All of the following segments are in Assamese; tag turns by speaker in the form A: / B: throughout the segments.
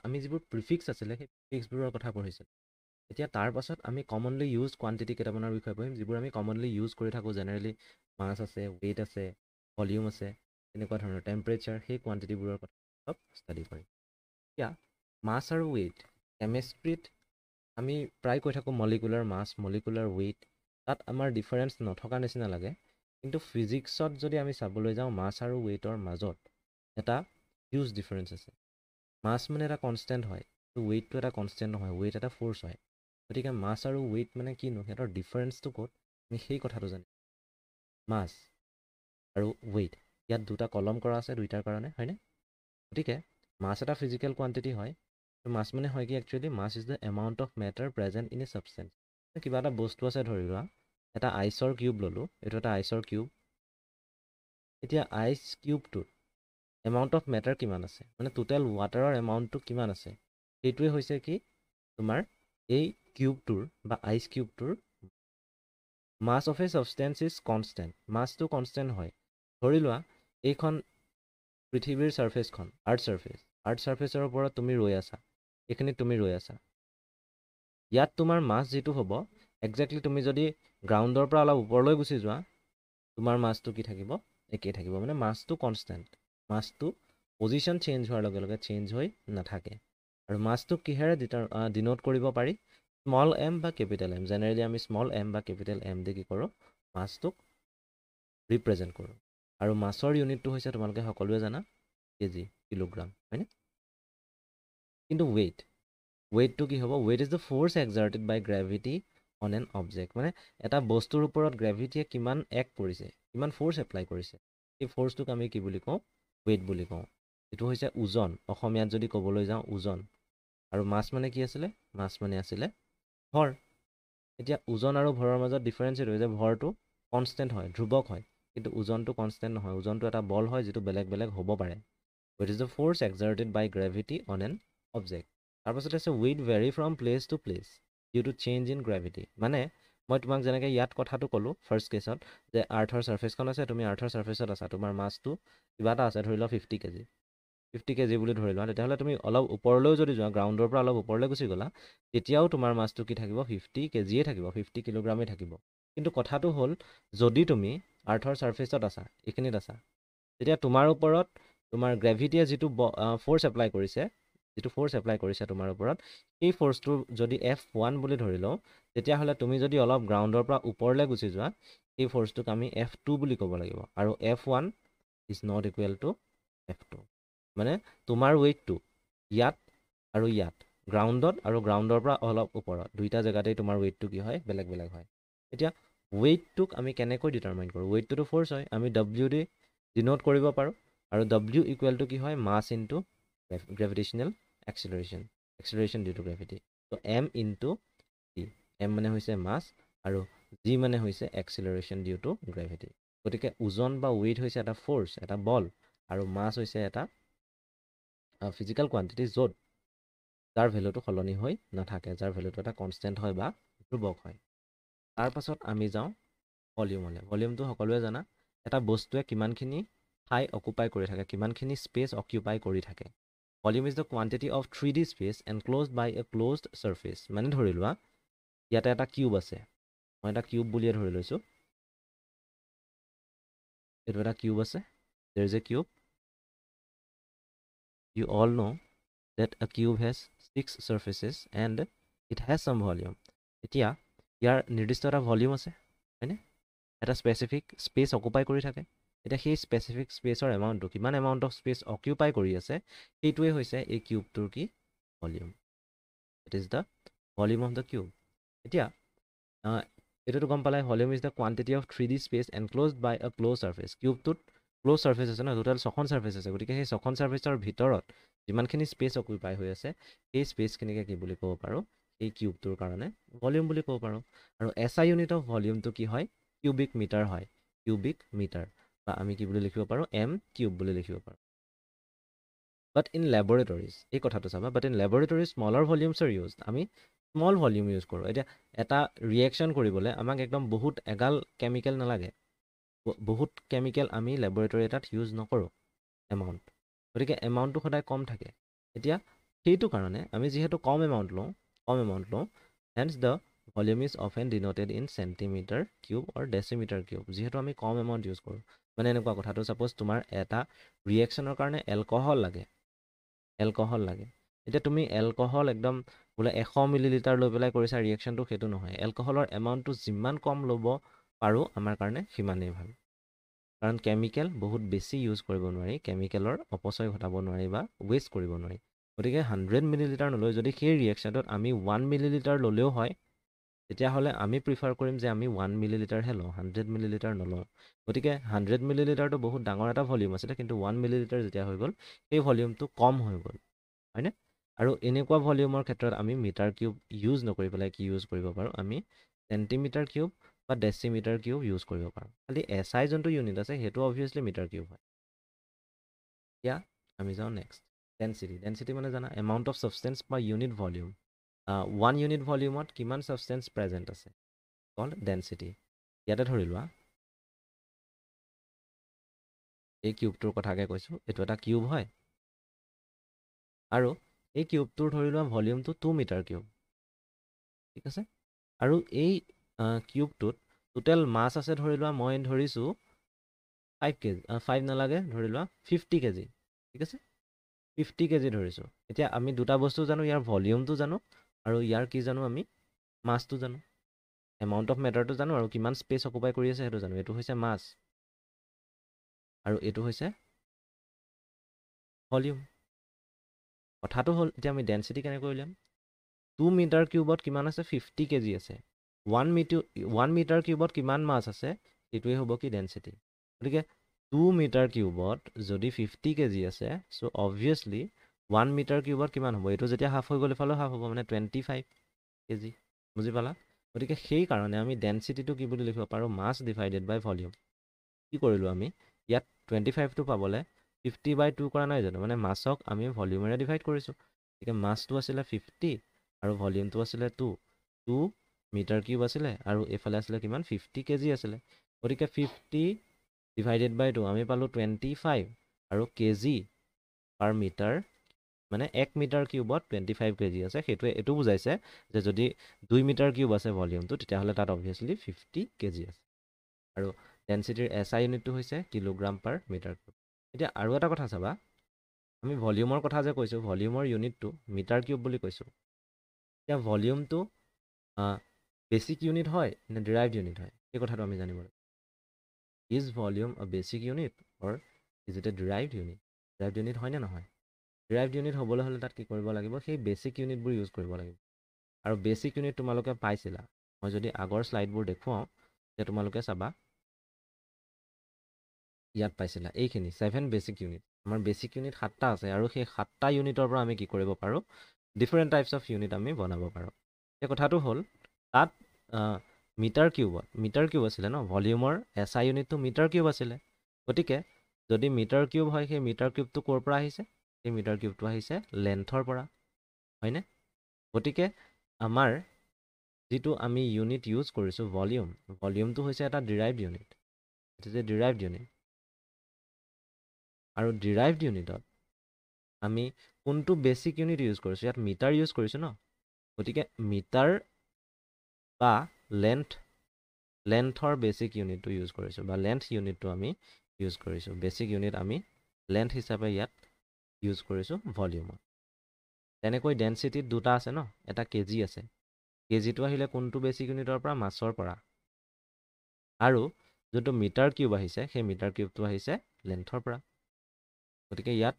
A: আমি যিবোৰ প্ৰিফিক্স আছিলে সেই প্ৰিফিক্সবোৰৰ কথা পঢ়িছিলোঁ এতিয়া তাৰ পাছত আমি কমনলি ইউজ কোৱান্টিটি কেইটামানৰ বিষয়ে পঢ়িম যিবোৰ আমি কমনলি ইউজ কৰি থাকোঁ জেনেৰেলি মাছ আছে ৱেইট আছে ভলিউম আছে তেনেকুৱা ধৰণৰ টেম্পাৰেচাৰ সেই কোৱান্টিটিবোৰৰ কথা অলপ ষ্টাডি কৰিম এতিয়া মাছ আৰু ৱেইট কেমেষ্ট্ৰিত আমি প্ৰায় কৈ থাকোঁ মলিকুলাৰ মাছ মলিকুলাৰ ৱেইট তাত আমাৰ ডিফাৰেঞ্চ নথকা নিচিনা লাগে কিন্তু ফিজিক্সত যদি আমি চাবলৈ যাওঁ মাছ আৰু ৱেইটৰ মাজত এটা হিউজ ডিফাৰেঞ্চ আছে মাছ মানে এটা কনষ্টেণ্ট হয় ৱেইটটো এটা কনষ্টেণ্ট নহয় ৱেইট এটা ফ'ৰ্চ হয় গতিকে মাছ আৰু ৱেইট মানে কিনো সিহঁতৰ ডিফাৰেঞ্চটো ক'ত আমি সেই কথাটো জানিম মাছ আৰু ৱেইট ইয়াত দুটা কলম কৰা আছে দুইটাৰ কাৰণে হয়নে গতিকে মাছ এটা ফিজিকেল কোৱান্টিটি হয় মাছ মানে হয় কি actually mass is the amount of matter present in a substance কিবা এটা বস্তু আছে ধৰি লোৱা এটা আইচৰ কিউব ল'লোঁ এইটো এটা আইচৰ কিউব এতিয়া আইচ কিউবটোত এমাউণ্ট অফ মেটাৰ কিমান আছে মানে টোটেল ৱাটাৰৰ এমাউণ্টটো কিমান আছে সেইটোৱে হৈছে কি তোমাৰ এই কিউবটোৰ বা আইচ কিউবটোৰ mass of a substance is constant মাছটো কনষ্টেণ্ট হয় ধৰি লোৱা এইখন পৃথিৱীৰ ছাৰ্ফেচখন আৰ্থ ছাৰ্ফেচৰ ওপৰত তুমি ৰৈ আছা এইখিনিত তুমি ৰৈ আছা ইয়াত তোমাৰ মাছ যিটো হ'ব একজেক্টলি তুমি যদি গ্ৰাউণ্ডৰ পৰা অলপ ওপৰলৈ গুচি যোৱা তোমাৰ মাছটো কি থাকিব একেই থাকিব মানে মাছটো কনষ্টেণ্ট মাছটো পজিশ্যন চেঞ্জ হোৱাৰ লগে লগে চেঞ্জ হৈ নাথাকে আৰু মাছটোক কিহেৰে ডিনোট কৰিব পাৰি স্মল এম বা কেপিটেল এম জেনেৰেলি আমি স্মল এম বা কেপিটেল এম দি কি কৰোঁ মাছটোক ৰিপ্ৰেজেণ্ট কৰোঁ আৰু মাছৰ ইউনিটটো হৈছে তোমালোকে সকলোৱে জানা কেজি কিলোগ্ৰাম হয়নে কিন্তু ৱেইটটো কি হ'ব weight is the force exerted by gravity on an object মানে এটা বস্তুৰ ওপৰত গ্ৰেভিটিয়ে কিমান এক কৰিছে কিমান ফ'ৰ্চ এপ্লাই কৰিছে সেই ফ'ৰ্চটোক আমি কি বুলি কওঁ ৱেইট বুলি কওঁ এইটো হৈছে ওজন অসমীয়াত যদি ক'বলৈ যাওঁ ওজন আৰু মাছ মানে কি আছিলে মাছ মানে আছিলে ভৰ এতিয়া ওজন আৰু ভৰৰ মাজত ডিফাৰেঞ্চ এইটো যে ভৰটো কনষ্টেণ্ট হয় ধ্ৰুৱক হয় কিন্তু ওজনটো কনষ্টেণ্ট নহয় ওজনটো এটা বল হয় যিটো বেলেগ বেলেগ হ'ব পাৰে weight is the force exerted by gravity on an object তাৰপাছত আছে weight vary from place to place due to change in gravity মানে মই তোমাক যেনেকৈ ইয়াত কথাটো ক'লোঁ ফাৰ্ষ্ট কেছত যে আৰ্থৰ ছাৰ্ফেচখন আছে তুমি আৰ্থৰ ছাৰ্ফেচত আছা তোমাৰ মাছটো কিবা এটা আছে ধৰি লোৱা 50 কেজি বুলি ধৰি লোৱা তেতিয়াহ'লে তুমি অলপ ওপৰলৈও যদি যোৱা গ্ৰাউণ্ডৰ পৰা অলপ ওপৰলৈ গুচি গ'লা তেতিয়াও তোমাৰ মাছটো কি থাকিব 50 কেজিয়ে থাকিব 50 কিলোগ্ৰামেই থাকিব কিন্তু কথাটো হ'ল যদি তুমি আৰ্থৰ ছাৰ্ফেচত আছা এইখিনিত আছা তেতিয়া তোমাৰ ওপৰত তোমাৰ গ্ৰেভিটিয়ে যিটো ফ'ৰ্চ এপ্লাই কৰিছে তোমাৰ ওপৰত সেই ফ'ৰ্চটো যদি F1 বুলি ধৰি লওঁ তেতিয়াহ'লে তুমি যদি অলপ গ্ৰাউণ্ডৰ পৰা ওপৰলৈ গুচি যোৱা সেই ফ'ৰ্চটোক আমি F2 বুলি ক'ব লাগিব আৰু F1 is not equal to F2 মানে তোমাৰ ৱেইটটো ইয়াত আৰু ইয়াত গ্ৰাউণ্ডত আৰু গ্ৰাউণ্ডৰ পৰা অলপ ওপৰত দুইটা জেগাতেই তোমাৰ ৱেইটটো কি হয় বেলেগ বেলেগ হয় এতিয়া ৱেইটটোক আমি কেনেকৈ ডিটাৰমাইন কৰোঁ ৱেইটটোতো ফ'ৰ্চ হয় আমি W দি ডিনোট কৰিব পাৰোঁ আৰু W ইকুৱেল টু কি হয় mass into gravitational acceleration due to gravity ত' M ইনটু G M মানে হৈছে মাছ আৰু G মানে হৈছে এক্সিলাৰেশ্যন ডিউ টু গ্ৰেভিটি গতিকে ওজন বা ৱেইট হৈছে এটা ফ'ৰ্চ এটা বল আৰু মাছ হৈছে এটা ফিজিকেল কোৱান্টিটি য'ত যাৰ ভেলুটো সলনি হৈ নাথাকে যাৰ ভেলুটো এটা কনষ্টেণ্ট হয় বা ধ্ৰুৱক হয় তাৰ পাছত আমি যাওঁ ভলিউমটো সকলোৱে জানা এটা বস্তুৱে কিমানখিনি ঠাই অকুপাই কৰি থাকে কিমানখিনি স্পেচ অকুপাই কৰি থাকে volume is the quantity of 3D space enclosed by a closed surface মানে ধৰি লোৱা ইয়াতে এটা কিউব আছে মই এটা কিউব বুলিয়ে ধৰি লৈছোঁ এইটো এটা কিউব আছে there is a cube you all know that a cube has 6 surfaces and it has some volume এতিয়া ইয়াৰ নিৰ্দিষ্ট এটা ভলিউম আছে হয়নে এটা স্পেচিফিক স্পেচ অকুপাই কৰি থাকে এতিয়া সেই স্পেচিফিক স্পেচৰ এমাউণ্টটো কিমান এমাউণ্ট অফ স্পেচ অকুপাই কৰি আছে সেইটোৱে হৈছে এই কিউবটোৰ কি volume it is the volume of the cube এতিয়া এইটোতো গম পালে volume is the quantity of 3D space enclosed by a close surface কিউবটোত ক্ল'জ ছাৰ্ফেচ আছে ন টোটেল 6খন ছাৰ্ফেচ আছে গতিকে সেই 6খন ছাৰ্ফেচৰ ভিতৰত যিমানখিনি স্পেচ অকুপাই হৈ আছে সেই স্পেচখিনিকে কি বুলি ক'ব পাৰোঁ এই কিউবটোৰ কাৰণে ভলিউম বুলি ক'ব পাৰোঁ আৰু SI ইউনিট অফ ভলিউমটো কি হয় কিউবিক মিটাৰ হয় কিউবিক মিটাৰ বা আমি কি বুলি লিখিব পাৰোঁ M কিউব বুলি লিখিব পাৰোঁ বাট ইন লেবৰেটৰিজ এই কথাটো চাবা বাট ইন লেবৰেটৰিজ স্মলৰ ভলিউমছ আৰ ইউজ আমি স্মল ভলিউম ইউজ কৰোঁ এতিয়া এটা ৰিয়েকশ্যন কৰিবলৈ আমাক একদম বহুত এগাল কেমিকেল নালাগে বহুত কেমিকেল আমি লেবৰেটৰী এটাত ইউজ নকৰোঁ এমাউণ্ট গতিকে এমাউণ্টটো সদায় কম থাকে এতিয়া সেইটো কাৰণে আমি যেহেতু কম এমাউণ্ট লওঁ hence the volume is often denoted in centimetre cube or decimetre cube যিহেতু আমি কম এমাউণ্ট ইউজ কৰোঁ মানে এনেকুৱা কথাটো ছাপ'জ তোমাৰ এটা ৰিয়েকশ্যনৰ কাৰণে এলকহল লাগে এতিয়া তুমি এলকহল একদম বোলে 100 মিলিলিটাৰ লৈ পেলাই কৰিছা ৰিয়েকশ্যনটো সেইটো নহয় এলকহলৰ এমাউণ্টটো যিমান কম ল'ব পাৰোঁ আমাৰ কাৰণে সিমানেই ভাল কাৰণ কেমিকেল বহুত বেছি ইউজ কৰিব নোৱাৰি কেমিকেলৰ অপচয় ঘটাব নোৱাৰি বা ৱেষ্ট কৰিব নোৱাৰি গতিকে 100 মিলিলিটাৰ নলৈ যদি সেই ৰিয়েকশ্যনটোত আমি 1 মিলিলিটাৰ ল'লেও হয় তেতিয়াহ'লে আমি প্ৰিফাৰ কৰিম যে আমি 1 মিলিলিটাৰহে লওঁ 100 মিলিলিটাৰ নলওঁ গতিকে 100 মিলিলিটাৰটো বহুত ডাঙৰ এটা ভলিউম আছিলে কিন্তু 1 মিলিলিটাৰ যেতিয়া হৈ গ'ল সেই ভলিউমটো কম হৈ গ'ল হয়নে আৰু এনেকুৱা ভলিউমৰ ক্ষেত্ৰত আমি মিটাৰ কিউব ইউজ নকৰি পেলাই কি ইউজ কৰিব পাৰোঁ আমি চেণ্টিমিটাৰ কিউব বা ডেচিমিটাৰ কিউব ইউজ কৰিব পাৰোঁ খালি SI যোনটো ইউনিট আছে সেইটো অবভিয়াছলি মিটাৰ কিউব হয় এতিয়া আমি যাওঁ নেক্সট ডেনচিটি মানে জানা এমাউণ্ট অফ ছাবষ্টেঞ্চ বা ইউনিট ভলিউম 1 ইউনিট ভলিউমত কিমান ছাবষ্টেঞ্চ প্ৰেজেণ্ট আছে কল ডেনচিটি ইয়াতে ধৰি লোৱা এই কিউবটোৰ কথাকে কৈছোঁ এইটো এটা কিউব হয় আৰু এই কিউবটোৰ ধৰি লোৱা ভলিউমটো 2 মিটাৰ কিউব ঠিক আছে আৰু এই কিউবটোত টোটেল মাছ আছে ধৰি লোৱা মই ধৰিছোঁ 5 কেজি 5 নালাগে ধৰি লোৱা 50 কেজি ঠিক আছে 50 কেজি ধৰিছোঁ এতিয়া আমি দুটা বস্তু জানো ইয়াৰ ভলিউমটো জানো আৰু ইয়াৰ কি জানো আমি মাছটো জানো এমাউণ্ট অফ মেটাৰটো জানো আৰু কিমান স্পেচ অকুপাই কৰি আছে সেইটো জানো এইটো হৈছে মাছ আৰু এইটো হৈছে ভলিউম কথাটো হ'ল এতিয়া আমি ডেনচিটি কেনেকৈ উলিয়াম 2 মিটাৰ কিউবত কিমান আছে 50 কেজি আছে 1 মিটাৰ কিউবত কিমান মাছ আছে সেইটোৱে হ'ব কি ডেনচিটি গতিকে 2 মিটাৰ কিউবত যদি 50 কেজি আছে চ' অবভিয়াছলি 1 মিটাৰ কিউবত কিমান হ'ব এইটো যেতিয়া হাফ হৈ গ'লে ফালেও হাফ হ'ব মানে 25 কেজি বুজি পালা গতিকে সেইকাৰণে আমি ডেনচিটিটো কি বুলি লিখিব পাৰোঁ মাছ ডিভাইডেড বাই ভলিউম কি কৰিলোঁ আমি ইয়াত 25টো পাবলৈ 50/2 কৰা নাই জানো মানে মাছক আমি ভলিউমেৰে ডিভাইড কৰিছোঁ গতিকে মাছটো আছিলে 50 আৰু ভলিউমটো আছিলে 2 মিটাৰ কিউব আছিলে আৰু এইফালে আছিলে কিমান 50 কেজি আছিলে গতিকে 50/2 আমি পালোঁ 25 আৰু কেজি পাৰ মিটাৰ মানে 1 মিটাৰ কিউবত 25 কেজি আছে সেইটোৱে এইটো বুজাইছে যে যদি 2 মিটাৰ কিউব আছে ভলিউমটো তেতিয়াহ'লে তাত অবভিয়াছলি 50 কেজি আছে আৰু ডেনচিটিৰ SI ইউনিটটো হৈছে কিলোগ্ৰাম পাৰ মিটাৰ কিউব এতিয়া আৰু এটা কথা চাবা আমি ভলিউমৰ কথা যে কৈছোঁ ভলিউমৰ ইউনিটটো মিটাৰ কিউব বুলি কৈছোঁ এতিয়া ভলিউমটো বেচিক ইউনিট হয় নে ডিৰাইভড ইউনিট হয় সেই কথাটো আমি জানিব লাগিব is volume a basic unit or is it a derived unit হয় নে নহয় ডিৰাইভড ইউনিট হ'বলৈ হ'লে তাত কি কৰিব লাগিব সেই বেচিক ইউনিটবোৰ ইউজ কৰিব লাগিব আৰু বেচিক ইউনিট তোমালোকে পাইছিলা মই যদি আগৰ শ্লাইডবোৰ দেখুৱাওঁ তেতিয়া তোমালোকে চাবা ইয়াত পাইছিলা এইখিনি 7 বেচিক ইউনিট আমাৰ বেচিক ইউনিট 7টা আছে আৰু সেই 7টা ইউনিটৰ পৰা আমি কি কৰিব পাৰোঁ ডিফাৰেণ্ট টাইপছ অফ ইউনিট আমি বনাব পাৰোঁ এই কথাটো হ'ল তাত মিটাৰ কিউব আছিলে ন ভলিউমৰ SI ইউনিটটো মিটাৰ কিউব আছিলে গতিকে যদি মিটাৰ কিউব হয় সেই মিটাৰ কিউবটো ক'ৰ পৰা আহিছে সেই মিটাৰ কিউবটো আহিছে লেন্থৰ পৰা হয়নে গতিকে আমাৰ যিটো আমি ইউনিট ইউজ কৰিছোঁ ভলিউমটো হৈছে এটা derived unit it is a derived unit আৰু ডিৰাইভড ইউনিটত আমি কোনটো বেচিক ইউনিট ইউজ কৰিছোঁ ইয়াত মিটাৰ ইউজ কৰিছোঁ ন গতিকে মিটাৰ বা লেন্থৰ বেচিক ইউনিটটো ইউজ কৰিছোঁ বা লেন্থ ইউনিটটো আমি ইউজ কৰিছোঁ বেচিক ইউনিট আমি লেন্থ হিচাপে ইয়াত ইউজ কৰিছোঁ ভলিউমত তেনেকৈ ডেনচিটিত দুটা আছে ন এটা কেজি আছে কেজিটো আহিলে কোনটো বেচিক ইউনিটৰ পৰা মাছৰ পৰা আৰু যোনটো মিটাৰ কিউব আহিছে সেই মিটাৰ কিউবটো আহিছে লেন্থৰ পৰা গতিকে ইয়াত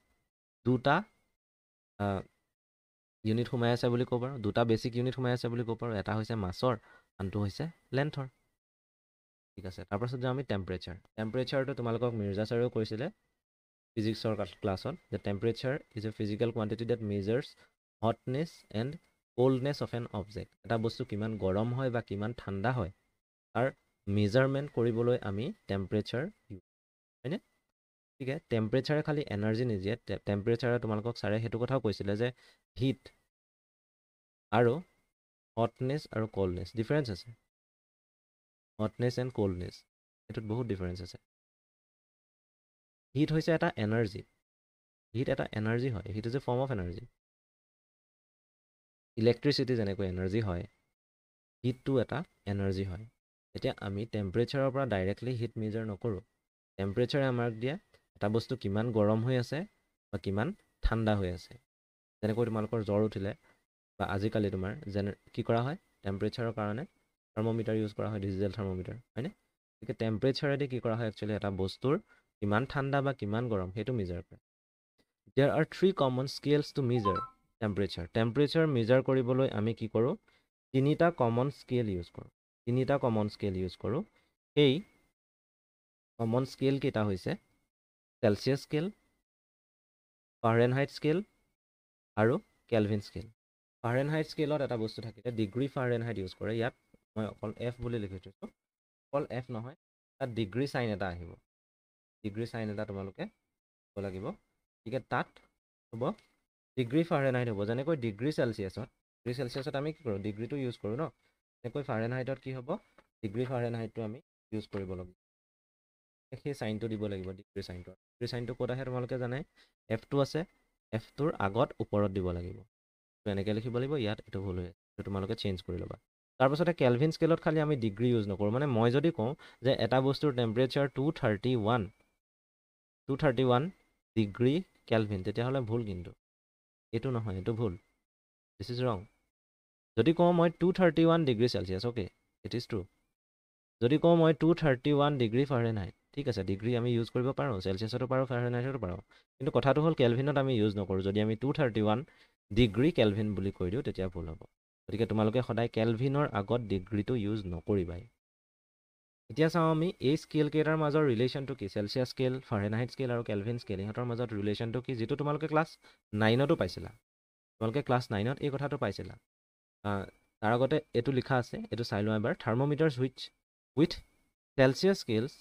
A: দুটা ইউনিট সোমাই আছে বুলি ক'ব পাৰোঁ দুটা বেচিক ইউনিট সোমাই আছে বুলি ক'ব পাৰোঁ এটা হৈছে মাছৰ আনটো হৈছে লেন্থৰ ঠিক আছে তাৰপাছত যাওঁ আমি টেম্পাৰেচাৰটো তোমালোকক মিৰ্জা ছাৰেও কৈছিলে ফিজিক্সৰ ক্লাছত যে temperature is a physical quantity that measures hotness and coldness of an object এটা বস্তু কিমান গৰম হয় বা কিমান ঠাণ্ডা হয় তাৰ মেজাৰমেণ্ট কৰিবলৈ আমি টেম্পাৰেচাৰ হয়নে ঠিক আছে টেম্পাৰেচাৰে খালি এনাৰ্জি নিদিয়ে টেম্পাৰেচাৰে তোমালোকক ছাৰে সেইটো কথাও কৈছিলে যে হিট আৰু হটনেছ আৰু কোল্ডনেছ ডিফাৰেঞ্চ আছে হটনেছ এণ্ড কোল্ডনেছ এইটোত বহুত ডিফাৰেঞ্চ আছে হিট হৈছে এটা এনাৰ্জি হয় heat is a form of energy electricity যেনেকৈ এনাৰ্জি হয়, হিটটো এটা এনাৰ্জি হয়। এতিয়া আমি টেম্পাৰেচাৰৰ পৰা ডাইৰেক্টলি হিট মেজাৰ নকৰোঁ। টেম্পাৰেচাৰে আমাক দিয়ে এটা বস্তু কিমান গৰম হৈ আছে বা কিমান ঠাণ্ডা হৈ আছে। যেনেকৈ তোমালোকৰ জ্বৰ উঠিলে বা আজিকালি তোমাৰ কি কৰা হয়, টেম্পাৰেচাৰৰ কাৰণে থাৰ্মোমিটাৰ ইউজ কৰা হয়, ডিজিটেল থাৰ্মোমিটাৰ, হয়নে? গতিকে টেম্পাৰেচাৰেদি কি কৰা হয়, একচুৱেলি এটা বস্তুৰ কিমান ঠাণ্ডা বা কিমান গৰম সেইটো মেজাৰ কৰে। There are 3 common scales to measure temperature. Temperature measure কৰিবলৈ আমি কি কৰোঁ, 3টা কমন স্কেল ইউজ কৰোঁ। 3টা কমন স্কেল ইউজ কৰোঁ। সেই কমন স্কেল কেইটা হৈছে চেলচিয়াছ স্কেল, ফাৰেনহাইট স্কেল আৰু কেলভিন স্কেল। ফাৰেনহাইট স্কেলত এটা বস্তু থাকিলে ডিগ্ৰী ফাৰেনহাইট ইউজ কৰে। ইয়াত মই অকল এফ বুলি লিখি থৈছোঁ। অকল এফ নহয়, তাত ডিগ্ৰী চাইন এটা আহিব। ডিগ্ৰী চাইন এটা তোমালোকে দিব লাগিব। গতিকে তাত হ'ব ডিগ্ৰী ফাৰেনহাইট হ'ব। যেনেকৈ ডিগ্ৰী চেলচিয়াছত আমি কি কৰোঁ, ডিগ্ৰীটো ইউজ কৰোঁ ন। এনেকৈ ফাৰেনহাইটত কি হ'ব, ডিগ্ৰী ফাৰেনহাইটটো আমি ইউজ কৰিব লাগিব। সেই চাইনটো দিব লাগিব, ডিগ্ৰী চাইনটো। ডিগ্ৰী চাইনটো ক'ত আহে তোমালোকে জানে, এফটো আছে, এফটোৰ আগত ওপৰত দিব লাগিব। এনেকৈ লিখিব লাগিব, ইয়াত এইটো ভুল হৈ আছে, এইটো তোমালোকে চেঞ্জ কৰি ল'বা। তাৰপাছতে কেলভিন স্কেলত খালি আমি ডিগ্ৰী ইউজ নকৰোঁ। মানে মই যদি কওঁ যে এটা বস্তুৰ টেম্পাৰেচাৰ 231 ডিগ্ৰী কেলভিন, তেতিয়াহ'লে ভুল, কিন্তু এইটো নহয়, এইটো ভুল, দিছ ইজ ৰং। যদি কওঁ মই 231 degree Celsius, okay, it is true. যদি কওঁ মই 231 ডিগ্ৰী ফাৰেনহাইট, ঠিক আছে, ডিগ্ৰী আমি ইউজ কৰিব পাৰোঁ, চেলচিয়াছতো পাৰোঁ, ফাৰেনহাইটতো পাৰোঁ, কিন্তু কথাটো হ'ল কেলভিনত আমি ইউজ নকৰোঁ। যদি আমি 231 ডিগ্ৰী কেলভিন বুলি কৈ দিওঁ তেতিয়া ভুল হ'ব। গতিকে তোমালোকে সদায় কেলভিনৰ আগত ডিগ্ৰীটো ইউজ নকৰিবাই। এতিয়া চাওঁ আমি এই স্কেল কেইটাৰ মাজৰ ৰিলেশ্যনটো কি, চেলচিয়াছ স্কেল, ফাৰেনহাইট স্কেল আৰু কেলভিন স্কেল, ইহঁতৰ মাজত ৰিলেশ্যনটো কি, যিটো তোমালোকে ক্লাছ 9তো পাইছিলা। তোমালোকে ক্লাছ 9ত এই কথাটো পাইছিলা। তাৰ আগতে এইটো লিখা আছে, এইটো চাই লোৱা এবাৰ। Thermometers with Celsius scales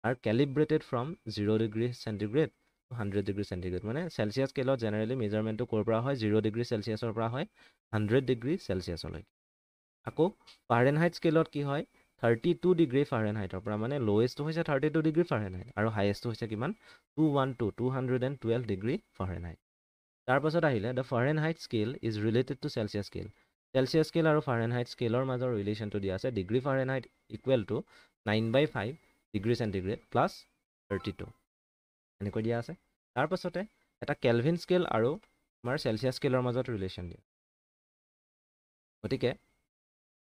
A: are calibrated from 0 degree centigrade to 100 degree centigrade. মানে চেলচিয়াছ স্কেলত জেনেৰেলি মেজাৰমেণ্টটো ক'ৰ পৰা হয়, 0 ডিগ্ৰী চেলচিয়াছৰ পৰা হয় 100 ডিগ্ৰী চেলচিয়াছলৈকে। আকৌ ফাৰেনহাইট স্কেলত কি হয়, 32 ডিগ্ৰী ফাৰেনহাইটৰ পৰা, মানে লৱেষ্টটো হৈছে 32 ডিগ্ৰী ফাৰেনহাইট আৰু হায়েষ্টটো হৈছে কিমান, 212 ডিগ্ৰী ফাৰেনহাইট। তাৰপাছত আহিলে the Fahrenheit scale is related to Celsius scale. Celsius scale আৰু ফাৰেনহাইট স্কেলৰ মাজৰ ৰিলেশ্যনটো দিয়া আছে, degree Fahrenheit equal to 9/5 degree centigrade plus 32, এনেকৈ দিয়া আছে। তাৰপাছতে এটা কেলভিন স্কেল আৰু আমাৰ চেলচিয়াছ স্কেলৰ মাজত ৰিলেশ্যন দিয়া। গতিকে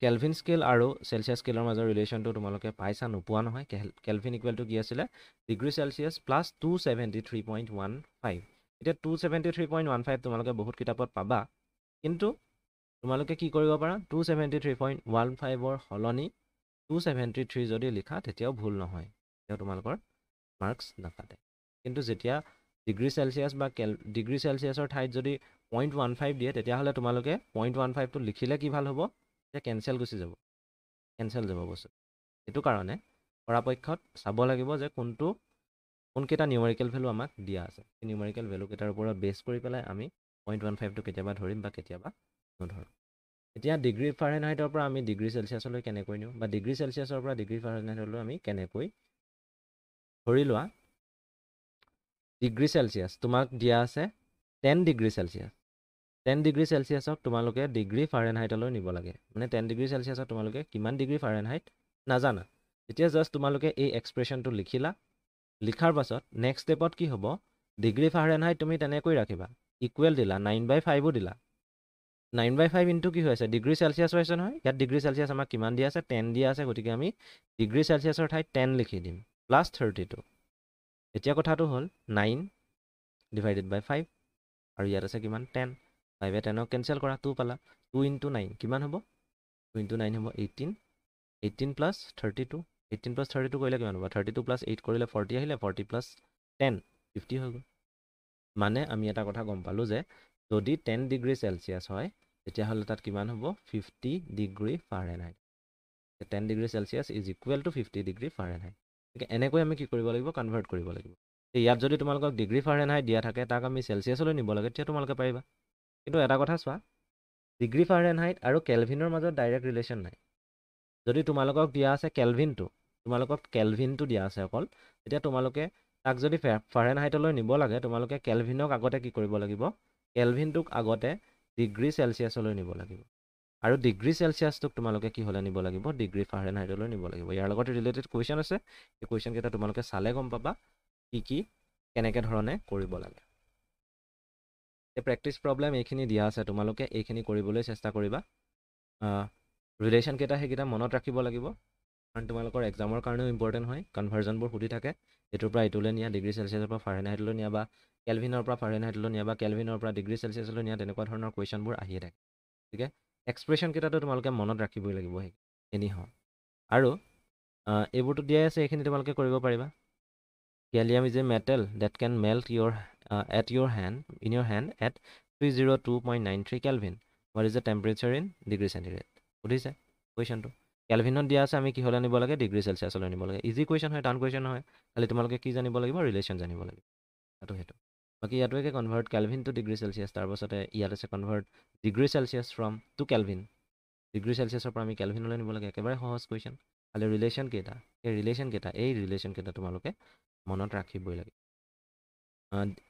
A: কেলভিন স্কেল আৰু চেলচিয়াছ স্কেলৰ মাজৰ ৰিলেশ্যনটো তোমালোকে পাইছা, নোপোৱা নহয়। কেলভিন ইকুৱেল টু কি আছিলে, ডিগ্ৰী চেলচিয়াছ প্লাছ 273.15। এতিয়া 273.15 তোমালোকে বহুত কিতাপত পাবা, কিন্তু তোমালোকে কি কৰিব পাৰা, 273.15ৰ সলনি 273 যদি লিখা তেতিয়াও ভুল নহয়, তেতিয়াও তোমালোকৰ মাৰ্কছ নাকাটে। কিন্তু যেতিয়া ডিগ্ৰী চেলচিয়াছ বা ডিগ্ৰী চেলচিয়াছৰ ঠাইত যদি 0.15 দিয়ে, তেতিয়াহ'লে তোমালোকে 0.15টো লিখিলে কি ভাল হ'ব, তেতিয়া কেঞ্চেল গুচি যাব, কেঞ্চেল যাব বস্তু। সেইটো কাৰণে পৰাপক্ষত চাব লাগিব যে কোনকেইটা নিউমেৰিকেল ভেলু আমাক দিয়া আছে। সেই নিউমেৰিকেল ভেলুকেইটাৰ ওপৰত বেছ কৰি পেলাই আমি 0.15টো কেতিয়াবা ধৰিম বা কেতিয়াবা নধৰোঁ। এতিয়া ডিগ্ৰী ফাৰেনহাইটৰ পৰা আমি ডিগ্ৰী চেলচিয়াছলৈ কেনেকৈ নিওঁ, বা ডিগ্ৰী চেলচিয়াছৰ পৰা ডিগ্ৰী ফাৰেনহাইটলৈ আমি কেনেকৈ, ধৰি লোৱা ডিগ্ৰী চেলচিয়াছ তোমাক দিয়া আছে 10 ডিগ্ৰী চেলচিয়াছ। 10 ডিগ্ৰী চেলচিয়াছক তোমালোকে ডিগ্ৰী ফাৰেনহাইটলৈ নিব লাগে। মানে 10 ডিগ্ৰী চেলচিয়াছত তোমালোকে কিমান ডিগ্ৰী ফাৰেনহাইট নাজানা। এতিয়া জাষ্ট তোমালোকে এই এক্সপ্ৰেশ্যনটো লিখিলা, লিখাৰ পাছত নেক্সট ষ্টেপত কি হ'ব, ডিগ্ৰী ফাৰেনহাইট তুমি তেনেকৈ ৰাখিবা, ইকুৱেল দিলা, 9/5ও দিলা। 9/5 ইনটু কি হৈ আছে, ডিগ্ৰী চেলচিয়াছ হৈছে নহয়। ইয়াত ডিগ্ৰী চেলচিয়াছ আমাক কিমান দিয়া আছে, 10 দিয়া আছে। গতিকে আমি ডিগ্ৰী চেলচিয়াছৰ ঠাইত 10 লিখি দিম, প্লাছ 32। এতিয়া কথাটো হ'ল 9/5 আৰু ইয়াত আছে কিমান, 10। 5এ 10ক কেঞ্চেল কৰা, 2 পালা। 2 × 9 কিমান হ'ব, 2 × 9 হ'ব 18। 18 প্লাছ 32, 18 প্লাছ 32 কৰিলে কিমান হ'ব, 32 প্লাছ 8 কৰিলে 40 আহিলে, 40 প্লাছ 10 50 হৈ গ'ল। মানে আমি এটা কথা গম পালোঁ যে যদি 10 ডিগ্ৰী চেলচিয়াছ হয়, তেতিয়াহ'লে তাত কিমান হ'ব, 50 degree Fahrenheit. 10 degree Celsius is equal to 50 degree Fahrenheit. গতিকে এনেকৈ আমি কি কৰিব লাগিব, কনভাৰ্ট কৰিব লাগিব। ইয়াত যদি তোমালোকক ডিগ্ৰী ফাৰেনহাইট দিয়া থাকে, তাক আমি চেলচিয়াছলৈ নিব লাগে, তেতিয়া তোমালোকে পাৰিবা। কিন্তু এটা কথা চোৱা, ডিগ্ৰী ফাৰেনহাইট আৰু কেলভিনৰ মাজত ডাইৰেক্ট ৰিলেশ্যন নাই। যদি তোমালোকক দিয়া আছে কেলভিনটো দিয়া আছে অকল, তেতিয়া তোমালোকে তাক যদি ফাৰেনহাইটলৈ নিব লাগে, তোমালোকে কেলভিনক আগতে কি কৰিব লাগিব, কেলভিনটোক আগতে ডিগ্ৰী চেলচিয়াছলৈ নিব লাগিব আৰু ডিগ্ৰী চেলচিয়াছটোক তোমালোকে কি হ'লে নিব লাগিব ডিগ্ৰী ফাৰেনহাইটলৈ নিব লাগিব ইয়াৰ লগত ৰিলেটেড কুৱেশ্যন আছে এই কুৱেশ্যনকেইটা তোমালোকে চালে গম পাবা কি কেনেকৈ ধৰণে কৰিব লাগে এই প্ৰেক্টিছ প্ৰব্লেম এইখিনি দিয়া আছে তোমালোকে এইখিনি কৰিবলৈ চেষ্টা কৰিবা ৰিলেশ্যনকেইটা সেইকেইটা মনত ৰাখিব লাগিব কাৰণ তোমালোকৰ এক্সামৰ কাৰণেও ইম্পৰ্টেণ্ট হয় কনভাৰ্জনবোৰ সুধি থাকে এইটোৰ পৰা এইটোলৈ নিয়া ডিগ্ৰী চেলচিয়াছৰ পৰা ফাৰেনহাইটলৈ নিয়া বা কেলভিনৰ পৰা ফাৰেনহাইটলৈ নিয়া বা কেলভিনৰ পৰা ডিগ্ৰী চেলচিয়াছলৈ নিয়া তেনেকুৱা ধৰণৰ কুৱেশ্যনবোৰ আহিয়ে থাকে গতিকে এক্সপ্ৰেশ্যনকেইটাতো তোমালোকে মনত ৰাখিবই লাগিব এনি হওঁ আৰু এইবোৰতো দিয়াই আছে এইখিনি তোমালোকে কৰিব পাৰিবা Gallium is a metal that can melt in your hand at 302.93 Kelvin. What is the temperature in degree centigrade? সুধিছে কুৱেশ্যনটো কেলভিনত দিয়া আছে আমি কি হ'লে নিব লাগে ডিগ্ৰী চেলচিয়াছলৈ নিব লাগে ইজি কুৱেশ্যন হয় টান কুৱেশ্যন হয় খালি তোমালোকে কি জানিব লাগিব ৰিলেশ্যন জানিব লাগিব সেইটো বাকী ইয়াতো একে convert kelvin to degree Celsius তাৰপাছতে ইয়াত আছে convert degree Celsius from to kelvin ডিগ্ৰী চেলচিয়াছৰ পৰা আমি কেলভিনলৈ নিব লাগে একেবাৰে সহজ কুৱেশ্যন খালি ৰিলেশ্যন কেইটা এই ৰিলেশ্যন কেইটা তোমালোকে মনত ৰাখিবই লাগে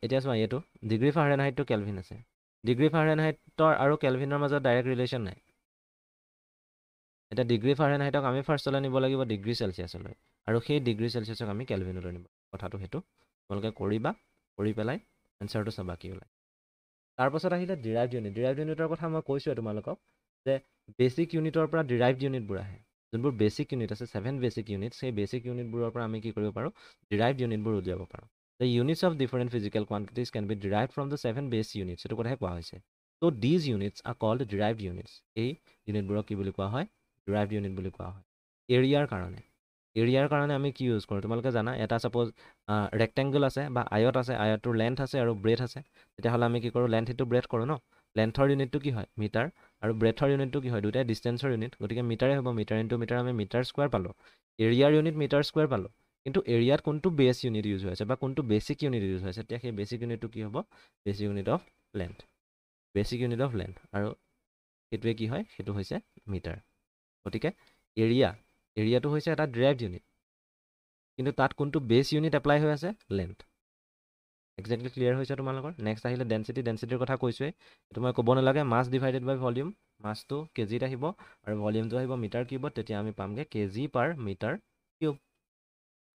A: এতিয়া চোৱা এইটো ডিগ্ৰী ফাৰেনহাইট টু কেলভিন আছে ডিগ্ৰী ফাৰেনহাইটৰ আৰু কেলভিনৰ মাজত ডাইৰেক্ট ৰিলেশ্যন নাই এতিয়া ডিগ্ৰী ফাৰেনহাইটক আমি ফাৰ্ষ্টলৈ নিব লাগিব ডিগ্ৰী চেলচিয়াছলৈ আৰু সেই ডিগ্ৰী চেলচিয়াছক আমি কেলভিনলৈ নিব কথাটো সেইটো তোমালোকে কৰিবা কৰি পেলাই এনচাৰটো চাবা কি ওলায় তাৰপাছত আহিলে ডিৰাইভড ইউনিটৰ কথা মই কৈছোঁৱে তোমালোকক যে বেচিক ইউনিটৰ পৰা ডিৰাইভড ইউনিটবোৰ আহে যোনবোৰ বেচিক ইউনিট আছে 7 বেচিক ইউনিট সেই বেচিক ইউনিটবোৰৰ পৰা আমি কি কৰিব পাৰোঁ ডিৰাইভড ইউনিটবোৰ উলিয়াব পাৰোঁ The units of different physical quantities can be derived from the 7 base units এইটো কথাহে কোৱা হৈছে so these units are called derived units এই ইউনিটবোৰক কি বুলি কোৱা হয় derived unit বুলি কোৱা হয় এৰিয়াৰ কাৰণে আমি কি ইউজ কৰোঁ তোমালোকে জানা এটা ছাপ'জ ৰেক্টেংগল আছে বা আয়ত আছে আয়তটোৰ লেন্থ আছে আৰু ব্ৰেথ আছে তেতিয়াহ'লে আমি কি কৰোঁ লেন্থ ইনটু ব্ৰেথ কৰোঁ ন লেন্থৰ ইউনিটটো কি হয় মিটাৰ আৰু ব্ৰেথৰ ইউনিটটো কি হয় দুটাই ডিষ্টেঞ্চৰ ইউনিট গতিকে মিটাৰে হ'ব মিটাৰ ইনটু মিটাৰ আমি মিটাৰ স্কুৱাৰ পালোঁ এৰিয়াৰ ইউনিট মিটাৰ স্কুৱাৰ পালোঁ কিন্তু এৰিয়াত কোনটো বেছ ইউনিট ইউজ হৈ আছে বা কোনটো বেচিক ইউনিট ইউজ হৈ আছে তেতিয়া সেই বেচিক ইউনিটটো কি হ'ব বেচিক ইউনিট অফ লেন্থ আৰু সেইটোৱে কি হয় সেইটো হৈছে মিটাৰ গতিকে এৰিয়াটো হৈছে এটা ডিৰাইভড ইউনিট কিন্তু তাত কোনটো বেছ ইউনিট এপ্লাই হৈ আছে লেন্থ এক্সেক্টলি ক্লিয়াৰ হৈছে তোমালোকৰ নেক্সট আহিলে ডেনচিটিৰ কথা কৈছোঁৱেই এইটো মই ক'ব নালাগে মাছ ডিভাইডেড বাই ভলিউম মাছটো কেজিত আহিব আৰু ভলিউমটো আহিব মিটাৰ কিউবত তেতিয়া আমি পামগৈ কেজি পাৰ মিটাৰ কিউব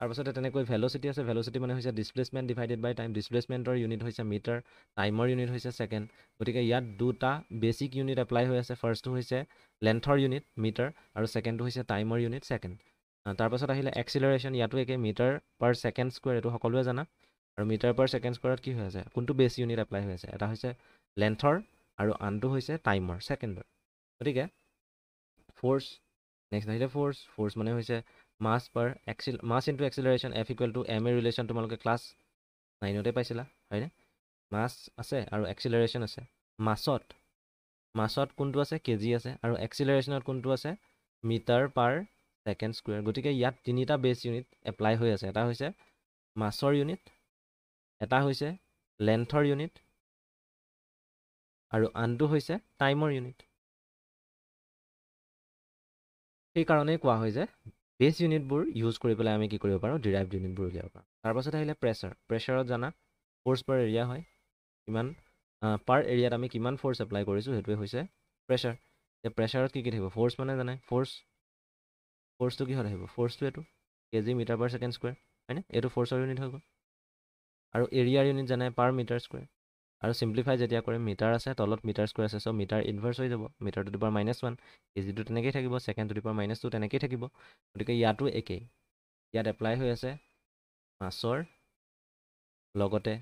A: তাৰপাছতে তেনেকৈ ভেল'চিটি আছে ভেল'চিটি মানে হৈছে ডিছপ্লেচমেণ্ট ডিভাইডেড বাই টাইম ডিছপ্লেচমেণ্টৰ ইউনিট হৈছে মিটাৰ টাইমৰ ইউনিট হৈছে ছেকেণ্ড গতিকে ইয়াত দুটা বেচিক ইউনিট এপ্লাই হৈ আছে ফাৰ্ষ্টটো হৈছে লেন্থৰ ইউনিট মিটাৰ আৰু ছেকেণ্ডটো হৈছে টাইমৰ ইউনিট ছেকেণ্ড তাৰপাছত আহিলে এক্সিলাৰেশ্যন ইয়াতো একে মিটাৰ পাৰ ছেকেণ্ড স্কুৱেৰ এইটো সকলোৱে জানা আৰু মিটাৰ পাৰ ছেকেণ্ড স্কুৱেৰত কি হৈ আছে কোনটো বেছ ইউনিট এপ্লাই হৈ আছে এটা হৈছে লেন্থৰ আৰু আনটো হৈছে টাইমৰ ছেকেণ্ডৰ গতিকে ফ'ৰ্চ নেক্সট আহিলে ফ'ৰ্চ মানে হৈছে mass into acceleration F equal to m a relation তোমালোকে ক্লাছ 9তে পাইছিলা হয়নে মাছ আছে আৰু এক্সিলাৰেশ্যন আছে মাছত কোনটো আছে কেজি আছে আৰু এক্সিলাৰেশ্যনত কোনটো আছে মিটাৰ পাৰ ছেকেণ্ড স্কুৱেৰ গতিকে ইয়াত তিনিটা বেছ ইউনিট এপ্লাই হৈ আছে এটা হৈছে মাছৰ ইউনিট এটা হৈছে লেন্থৰ ইউনিট আৰু আনটো হৈছে টাইমৰ ইউনিট সেইকাৰণেই কোৱা হয় যে বেছ ইউনিটবোৰ ইউজ কৰি পেলাই আমি কি কৰিব পাৰোঁ ডিৰাইভড ইউনিটবোৰ উলিয়াব পাৰোঁ তাৰপাছত আহিলে প্ৰেছাৰত জানা ফ'ৰ্চ পাৰ এৰিয়া হয় কিমান পাৰ এৰিয়াত আমি কিমান ফ'ৰ্চ এপ্লাই কৰিছোঁ সেইটোৱে হৈছে প্ৰেছাৰ এতিয়া প্ৰেছাৰত কি থাকিব ফ'ৰ্চ মানে জানে ফ'ৰ্চটো কিহত আহিব ফ'ৰ্চটো এইটো K G metre per second square হয়নে এইটো ফ'ৰ্চৰ ইউনিট হৈ গ'ল আৰু এৰিয়াৰ ইউনিট জানে পাৰ মিটাৰ স্কুৱেৰ আৰু চিম্প্লিফাই যেতিয়া কৰিম মিটাৰ আছে তলত মিটাৰ স্কুৱেৰ আছে চ' মিটাৰ ইনভাৰ্চ হৈ যাব মিটাৰ টু দি পাৱাৰ -1 কেজিটো তেনেকেই থাকিব ছেকেণ্ড টু দি পাৱাৰ -2 তেনেকেই থাকিব গতিকে ইয়াতো একেই ইয়াত এপ্লাই হৈ আছে মাছৰ লগতে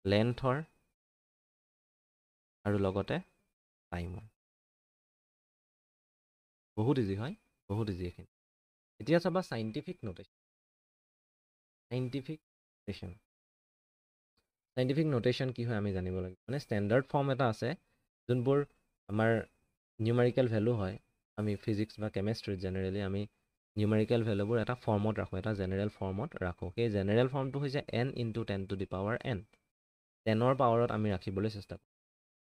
A: লেন্থৰ আৰু লগতে টাইমৰ বহুত ইজি হয় এইখিনি এতিয়া চাবা চাইণ্টিফিক নোটেশ্যন কি হয় আমি জানিব লাগিব মানে ষ্টেণ্ডাৰ্ড ফৰ্ম এটা আছে যোনবোৰ আমাৰ নিউমেৰিকেল ভেলু হয় আমি ফিজিক্স বা কেমেষ্ট্ৰিত জেনেৰেলি আমি নিউমেৰিকেল ভেলুবোৰ এটা ফৰ্মত ৰাখোঁ এটা জেনেৰেল ফৰ্মত ৰাখোঁ সেই জেনেৰেল ফৰ্মটো হৈছে n × 10 to the power n 10ৰ পাৱাৰত আমি ৰাখিবলৈ চেষ্টা কৰোঁ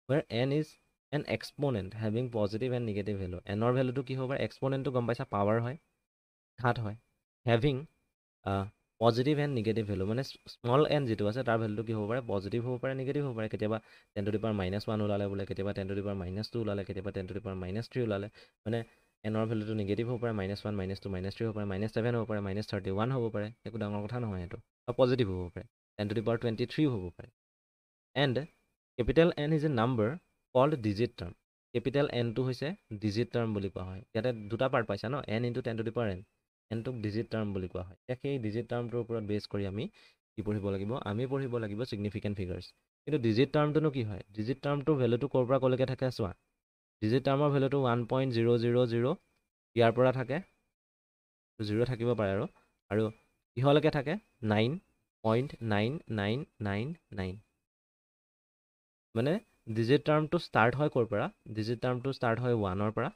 A: where n is an exponent having positive and negative value nৰ ভেলুটো কি হ'ব পাৰে এক্সপনেণ্টটো গম পাইছা পাৱাৰ হয় ঘাত হয় having positive and negative value মানে স্মল এন যিটো আছে তাৰ ভেলুটো কি হ'ব পাৰে পজিটিভ হ'ব পাৰে নিগেটিভ হ'ব পাৰে কেতিয়াবা 10 to the power -1 ওলালে বোলে কেতিয়াবা 10 to the power -2 ওলালে কেতিয়াবা 10 to the power -3 ওলালে মানে এনৰ ভেলুটো নিগেটিভ হ'ব পাৰে -1 -2 -3 হ'ব পাৰে -7 হ'ব পাৰে -31 হ'ব পাৰে একো ডাঙৰ কথা নহয় সেইটো বা পজিটিভ হ'ব পাৰে 10 to the power 23 হ'ব পাৰে and capital N is a number called digit term capital এনটো হৈছে ডিজিট টাৰ্ম বুলি কোৱা হয় ইয়াতে দুটা পাৰ্ট পাইছা ন n × 10 to the power n এনটোক ডিজিট টাৰ্ম বুলি কোৱা হয় এতিয়া সেই ডিজিট টাৰ্মটোৰ ওপৰত বেছ কৰি আমি কি পঢ়িব লাগিব আমি পঢ়িব লাগিব ছিগনিফিকেণ্ট ফিগাৰ্ছ কিন্তু ডিজিট টাৰ্মটোনো কি হয় ডিজিট টাৰ্মটোৰ ভেলুটো ক'ৰ পৰা ক'লৈকে থাকে চোৱা ডিজিট টাৰ্মৰ ভেলুটো 1.000 ইয়াৰ পৰা থাকে 0 থাকিব পাৰে আৰু কিহলৈকে থাকে 9.9999 মানে ডিজিট টাৰ্মটো ষ্টাৰ্ট হয় ক'ৰ পৰা ডিজিট টাৰ্মটো ষ্টাৰ্ট হয় 1ৰ পৰা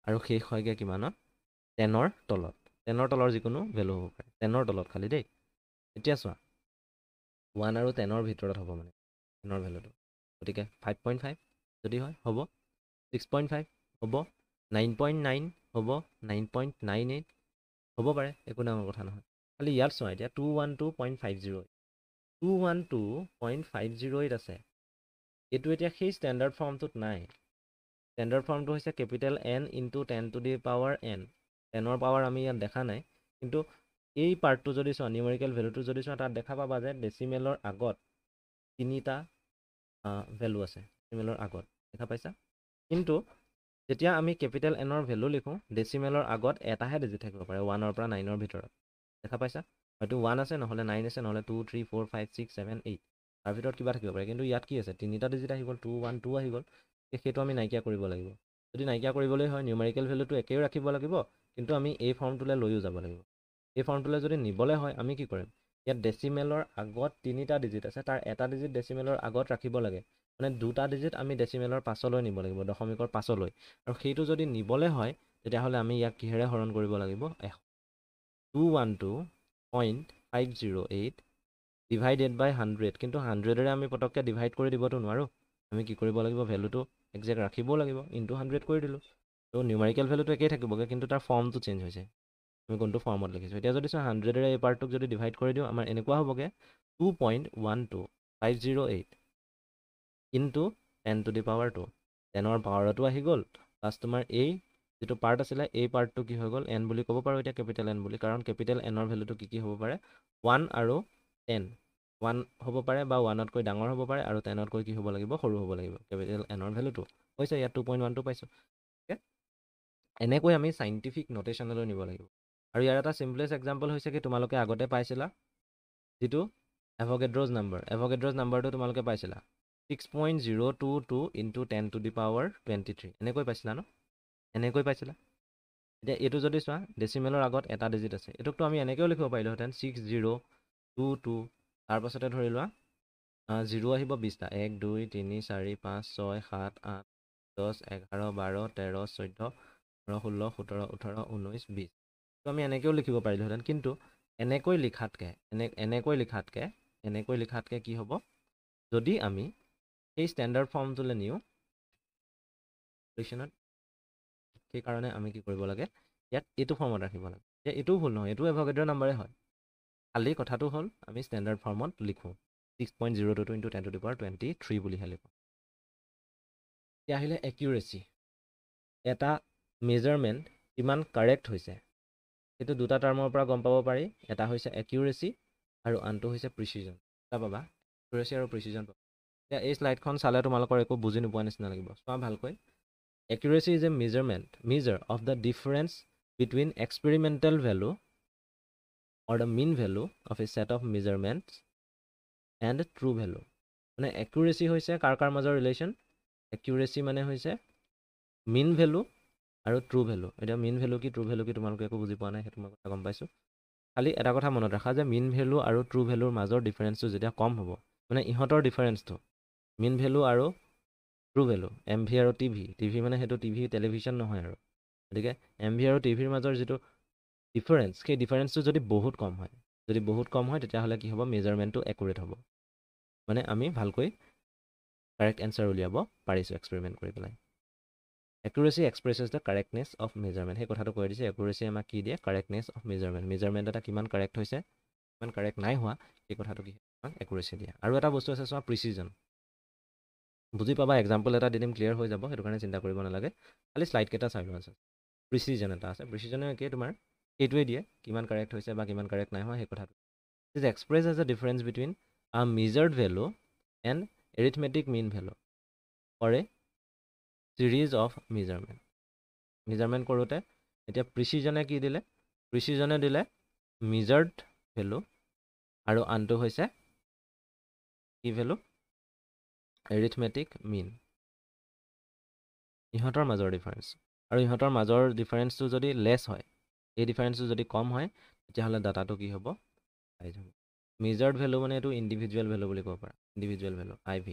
A: আৰু শেষ হয়গৈ কিমানত 10ৰ তলত 10ৰ তলৰ যিকোনো ভেলু হ'ব পাৰে 10ৰ তলত খালি দেই এতিয়া চোৱা 1 আৰু 10ৰ ভিতৰত হ'ব মানে 10ৰ ভেলুটো গতিকে 5.5 যদি হয় হ'ব 6.5 হ'ব 9.9 হ'ব 9.98 হ'ব পাৰে একো ডাঙৰ কথা নহয় খালি ইয়াত চোৱা এতিয়া 212.50 212.50 আছে এইটো এতিয়া সেই ষ্টেণ্ডাৰ্ড ফৰ্মটোত নাই ষ্টেণ্ডাৰ্ড ফৰ্মটো হৈছে capital N × 10 to the power n 10ৰ পাৱাৰ আমি ইয়াত দেখা নাই কিন্তু এই পাৰ্টটো যদি চোৱা নিউমেৰিকেল ভেলুটো যদি চোৱা তাত দেখা পাবা যে ডেচিমেলৰ আগত তিনিটা ভেলু আছে ডেচিমেলৰ আগত দেখা পাইছা কিন্তু যেতিয়া আমি কেপিটেল এনৰ ভেলু লিখোঁ ডেচিমেলৰ আগত এটাহে ডিজিট থাকিব পাৰে 1ৰ পৰা 9ৰ ভিতৰত দেখা পাইছা হয়তো 1 আছে নহ'লে 9 আছে নহ'লে 2 3 4 5 6 7 8 তাৰ ভিতৰত কিবা থাকিব পাৰে কিন্তু ইয়াত কি আছে তিনিটা ডিজিট আহি গ'ল 2 1 2 আহি গ'ল সেইটো আমি নাইকিয়া কৰিব লাগিব যদি নাইকিয়া কৰিবলৈ হয় নিউমেৰিকেল ভেলুটো একেই ৰাখিব লাগিব কিন্তু আমি এই ফৰ্মটোলৈ লৈও যাব লাগিব এই ফৰ্মটোলৈ যদি নিবলৈ হয় আমি কি কৰিম ইয়াত ডেচিমেলৰ আগত তিনিটা ডিজিট আছে তাৰ এটা ডিজিট ডেচিমেলৰ আগত ৰাখিব লাগে মানে দুটা ডিজিট আমি ডেচিমেলৰ পাছলৈ নিব লাগিব দশমিকৰ পাছলৈ আৰু সেইটো যদি নিবলৈ হয় তেতিয়াহ'লে আমি ইয়াক কিহেৰে হৰণ কৰিব লাগিব 212.508 ডিভাইডেড বাই 100 কিন্তু 100ৰে আমি পটককৈ ডিভাইড কৰি দিবতো নোৱাৰোঁ আমি কি কৰিব লাগিব ভেলুটো একজেক্ট ৰাখিবও লাগিব ইনটু 100 কৰি দিলোঁ তো নিউমেৰিকেল ভেলুটো একেই থাকিবগৈ কিন্তু তাৰ ফৰ্মটো চেঞ্জ হৈছে আমি কোনটো ফৰ্মত লিখিছোঁ এতিয়া যদি চোৱা 100ৰে এই পাৰ্টটোক যদি ডিভাইড কৰি দিওঁ আমাৰ এনেকুৱা হ'বগৈ 2.12508 ইনটু 10 to the power 2 10ৰ পাৱাৰতো আহি গ'ল প্লাছ তোমাৰ এই যিটো পাৰ্ট আছিলে এই পাৰ্টটো কি হৈ গ'ল n বুলি ক'ব পাৰোঁ এতিয়া কেপিটেল N বুলি কাৰণ কেপিটেল Nৰ ভেলুটো কি হ'ব পাৰে 1 আৰু 10 1 হ'ব পাৰে বা 1তকৈ ডাঙৰ হ'ব পাৰে আৰু 10তকৈ কি হ'ব লাগিব সৰু হ'ব লাগিব কেপিটেল Nৰ ভেলুটো হৈছে ইয়াত 2.1টো পাইছোঁ ঠিক এনেকৈ আমি চাইণ্টিফিক নটেশ্যনলৈ নিব লাগিব আৰু ইয়াৰ এটা চিম্পলেষ্ট এক্সাম্পল হৈছে কি তোমালোকে আগতে পাইছিলা যিটো এভগেড্ৰজ নাম্বাৰটো তোমালোকে পাইছিলা 6.022 × 10 to the power 23 এনেকৈ পাইছিলা ন এনেকৈ পাইছিলা এতিয়া এইটো যদি চোৱা ডেচিমেলৰ আগত এটা ডিজিট আছে এইটোকতো আমি এনেকৈও লিখিব পাৰিলোহেঁতেন 6022 তাৰপাছতে ধৰি লোৱা 0 আহিব 20টা 1 2 3 4 5 6 7 8 10 11 12 13 14 15 16 17 18 19 20 তো আমি এনেকৈও লিখিব পাৰিলোহেঁতেন কিন্তু এনেকৈ লিখাতকৈ কি হ'ব যদি আমি সেই ষ্টেণ্ডাৰ্ড ফৰ্মটোলৈ নিওঁ সেইকাৰণে আমি কি কৰিব লাগে ইয়াত এইটো ফৰ্মত ৰাখিব লাগে যে এইটোও ভুল নহয় এইটো এভগেড্ৰ নাম্বাৰে হয় খালি কথাটো হ'ল আমি ষ্টেণ্ডাৰ্ড ফৰ্মত লিখোঁ 6.022 × 10 to the power 23 বুলিহে লিখোঁ এতিয়া আহিলে একিউৰেচি এটা মেজাৰমেণ্ট কিমান কাৰেক্ট হৈছে সেইটো দুটা টাৰ্মৰ পৰা গম পাব পাৰি এটা হৈছে একিউৰেচি আৰু আনটো হৈছে প্ৰিচিজন এটা পাবা একিউৰেচি আৰু প্ৰিচিজন পাবা এতিয়া এই শ্লাইডখন চালে তোমালোকৰ একো বুজি নোপোৱা নিচিনা লাগিব চোৱা ভালকৈ Accuracy is a measure of the difference between experimental value or the mean value of a set of measurements and true value. মানে accuracy হৈছে কাৰ মাজৰ ৰিলেশ্যন accuracy মানে হৈছে mean value আৰু true value এতিয়া mean value কি true value কি তোমালোকে একো বুজি পোৱা নাই সেইটো মই কথা গম পাইছোঁ খালি এটা কথা মনত ৰাখা যে mean value আৰু true value মাজৰ ডিফাৰেঞ্চটো যেতিয়া কম হ'ব মানে ইহঁতৰ ডিফাৰেঞ্চটো mean value আৰু ট্ৰু ভেলু MV আৰু টিভি মানে সেইটো টিভি টেলিভিশ্যন নহয় আৰু গতিকে MV আৰু টিভিৰ মাজৰ যিটো ডিফাৰেঞ্চ সেই ডিফাৰেঞ্চটো যদি বহুত কম হয় তেতিয়াহ'লে কি হ'ব মেজাৰমেণ্টটো একুৰেট হ'ব মানে আমি ভালকৈ কাৰেক্ট এনচাৰ উলিয়াব পাৰিছোঁ এক্সপেৰিমেণ্ট কৰি পেলাই accuracy এক্সপ্ৰেছেছ the correctness of measurement সেই কথাটো কৈ দিছে একুৰেচি আমাক কি দিয়ে কাৰেক্টনেছ অফ মেজাৰমেণ্ট এটা কিমান কাৰেক্ট হৈছে কিমান কাৰেক্ট নাই হোৱা সেই কথাটো কি আমাক একুৰেচি দিয়ে। আৰু এটা বস্তু আছে চোৱা প্ৰিচিজন। বুজি পাবা, এক্সাম্পল এটা দি দিম ক্লিয়াৰ হৈ যাব, সেইটো কাৰণে চিন্তা কৰিব নালাগে, খালি শ্লাইডকেইটা চাই লোৱা আছে। প্ৰিচিজন এটা আছে, প্ৰিচিজনে কি তোমাৰ এইটোৱে দিয়ে কিমান কাৰেক্ট হৈছে বা কিমান কাৰেক্ট নাই হোৱা সেই কথাটো। Is express as a difference between a measured value and arithmetic mean value for a series of measurement কৰোঁতে এতিয়া প্ৰিচিজনে কি দিলে, প্ৰিচিজনে দিলে মেজাৰ্ড ভেলু আৰু আনটো হৈছে কি ভেলু, এৰিথমেটিক মিন। ইহঁতৰ মাজৰ ডিফাৰেঞ্চ, আৰু ইহঁতৰ মাজৰ ডিফাৰেঞ্চটো যদি লেছ হয়, এই ডিফাৰেঞ্চটো যদি কম হয়, তেতিয়াহ'লে ডাটাটো কি হ'ব, চাইজ হ'ব। মেজাৰ্ড ভেলু মানে এইটো ইণ্ডিভিজুৱেল ভেলু বুলি ক'ব পাৰা, ইণ্ডিভিজুৱেল ভেলু IV,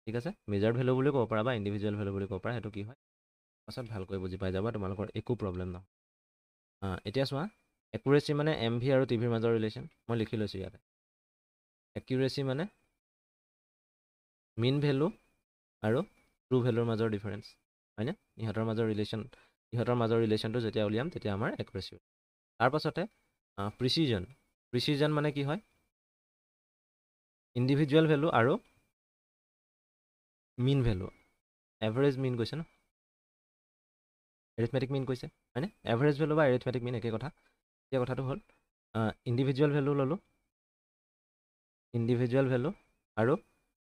A: ঠিক আছে। মেজাৰ্ড ভেলু বুলি ক'ব পাৰা বা ইণ্ডিভিজুৱেল ভেলু বুলি ক'ব পাৰা, সেইটো কি হয় পাছত ভালকৈ বুজি পাই যাবা, তোমালোকৰ একো প্ৰব্লেম নহয়। এতিয়া চোৱা, একুৰেচি মানে MV আৰু TVৰ মাজৰ ৰিলেশ্যন, মই লিখি লৈছোঁ ইয়াতে। একুৰেচি মানে মিন ভেলু আৰু ট্ৰু ভেলুৰ মাজৰ ডিফাৰেঞ্চ, হয়নে? ইহঁতৰ মাজৰ ৰিলেশ্যনটো যেতিয়া উলিয়াম তেতিয়া আমাৰ একুৰেচি। তাৰপাছতে প্ৰিচিজন মানে কি হয়, ইণ্ডিভিজুৱেল ভেলু আৰু মিন ভেলু, এভাৰেজ মিন কৈছে ন, এৰিথমেটিক মিন কৈছে, হয়নে? এভাৰেজ ভেলু বা এৰিথমেটিক মিন একে কথা। এতিয়া কথাটো হ'ল ইণ্ডিভিজুৱেল ভেলু ল'লোঁ, ইণ্ডিভিজুৱেল ভেলু আৰু